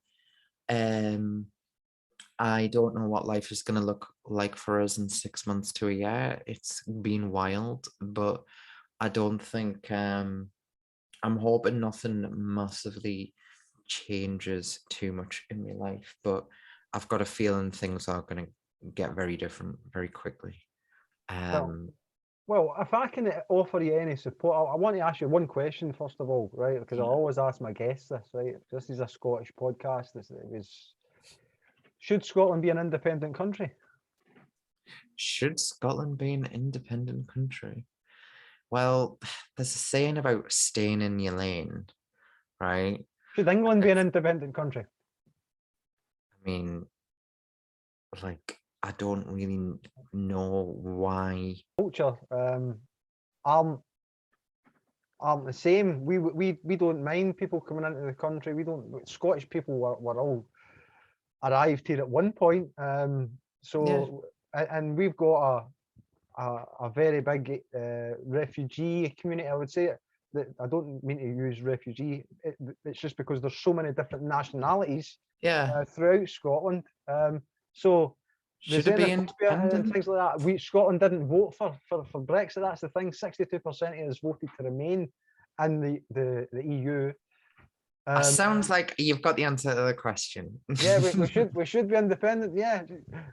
I don't know what life is going to look like for us in 6 months to a year. It's been wild, but I don't think, I'm hoping nothing massively changes too much in my life, but I've got a feeling things are going to get very different very quickly. Well, if I can offer you any support, I want to ask you one question first of all, right? Because I always ask my guests this, right? This is a Scottish podcast. Should Scotland be an independent country? Should Scotland be an independent country? Well, there's a saying about staying in your lane, right? Should England be an independent country? I mean, like, I don't really know why. Culture, aren't the same. We don't mind people coming into the country. We don't. Scottish people were all arrived here at one point. So yeah. And we've got a very big refugee community. I would say that I don't mean to use refugee. It's just because there's so many different nationalities. Yeah. Throughout Scotland. So should it be independent and things like that. Scotland didn't vote for Brexit. That's the thing. 62% of us voted to remain in the EU. It sounds like you've got the answer to the question. Yeah, we should be independent. Yeah,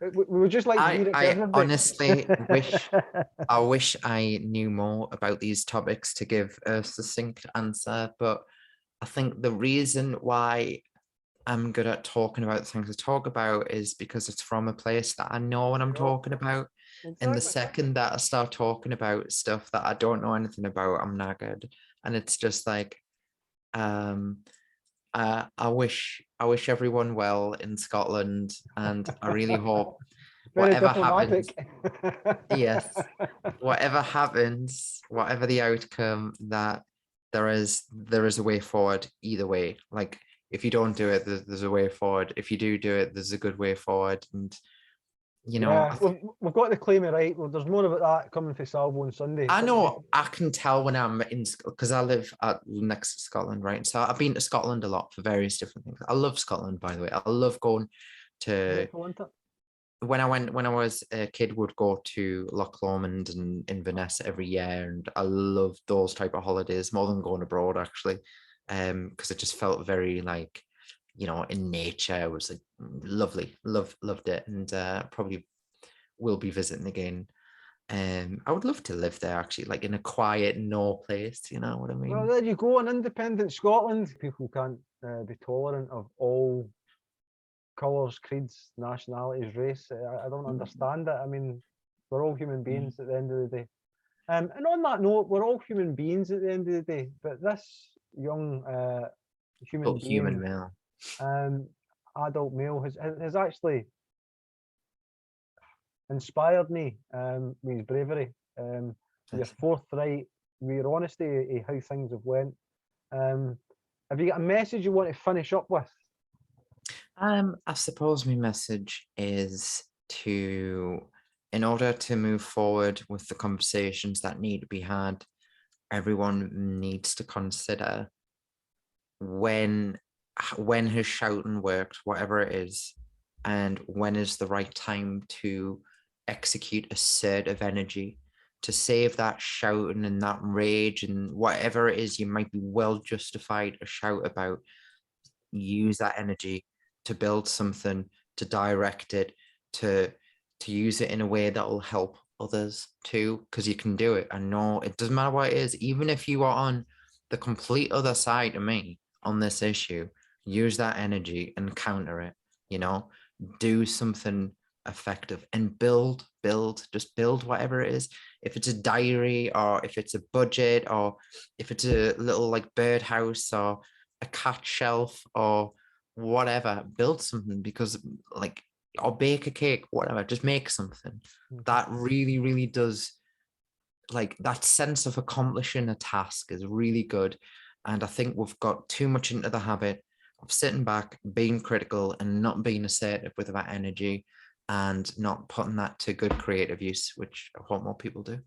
we would just like to hear it. I honestly wish I knew more about these topics to give a succinct answer, but I think the reason why I'm good at talking about things I talk about is because it's from a place that I know what I'm talking about. Exactly. And the second that I start talking about stuff that I don't know anything about, I'm knackered. And it's just like, I wish everyone well in Scotland, and I really hope whatever happens, yes, whatever happens, whatever the outcome, that there is a way forward either way. Like, if you don't do it, there's a way forward. If you do it, there's a good way forward. And you know, yeah, we've got the claim it right. Well, there's more about that coming for Salvo on Sunday. I know, I can tell when I'm in, because I live next to Scotland, right? So I've been to Scotland a lot for various different things. I love Scotland, by the way. I love going to, when I was a kid, would go to Loch Lomond and Inverness every year, and I love those type of holidays more than going abroad, actually. because it just felt very like, you know, in nature. It was like lovely, loved it, and probably will be visiting again. I would love to live there actually, like in a quiet, no place. You know what I Well, mean? there you go. In independent Scotland, people can't be tolerant of all colours, creeds, nationalities, race. I don't understand it. I mean, we're all human beings at the end of the day. And on that note, we're all human beings at the end of the day. But this young human But human being, male. adult male, has actually inspired me with his bravery, your forthright, with your honesty of how things have went. Have you got a message you want to finish up with? I suppose my message is to, in order to move forward with the conversations that need to be had, everyone needs to consider when has shouting worked, whatever it is, and when is the right time to execute assertive energy, to save that shouting and that rage and whatever it is you might be well justified to shout about. Use that energy to build something, to direct it, to use it in a way that will help others too, because you can do it. I know it doesn't matter what it is, even if you are on the complete other side of me on this issue, use that energy and counter it, you know, do something effective and just build whatever it is. If it's a diary, or if it's a budget, or if it's a little like birdhouse or a cat shelf or whatever, build something, because like, or bake a cake, whatever, just make something. That really does, like, that sense of accomplishing a task is really good. And I think we've got too much into the habit of sitting back, being critical and not being assertive with that energy, and not putting that to good creative use, which I hope more people do.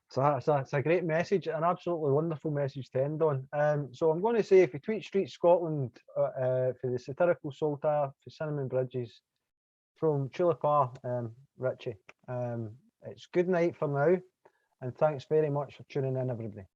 So it's a great message, an absolutely wonderful message to end on. So I'm going to say, if you tweet Street Scotland for the satirical saltire, for Cinnamon Bridges, from TullipR, Richie. It's good night for now, and thanks very much for tuning in, everybody.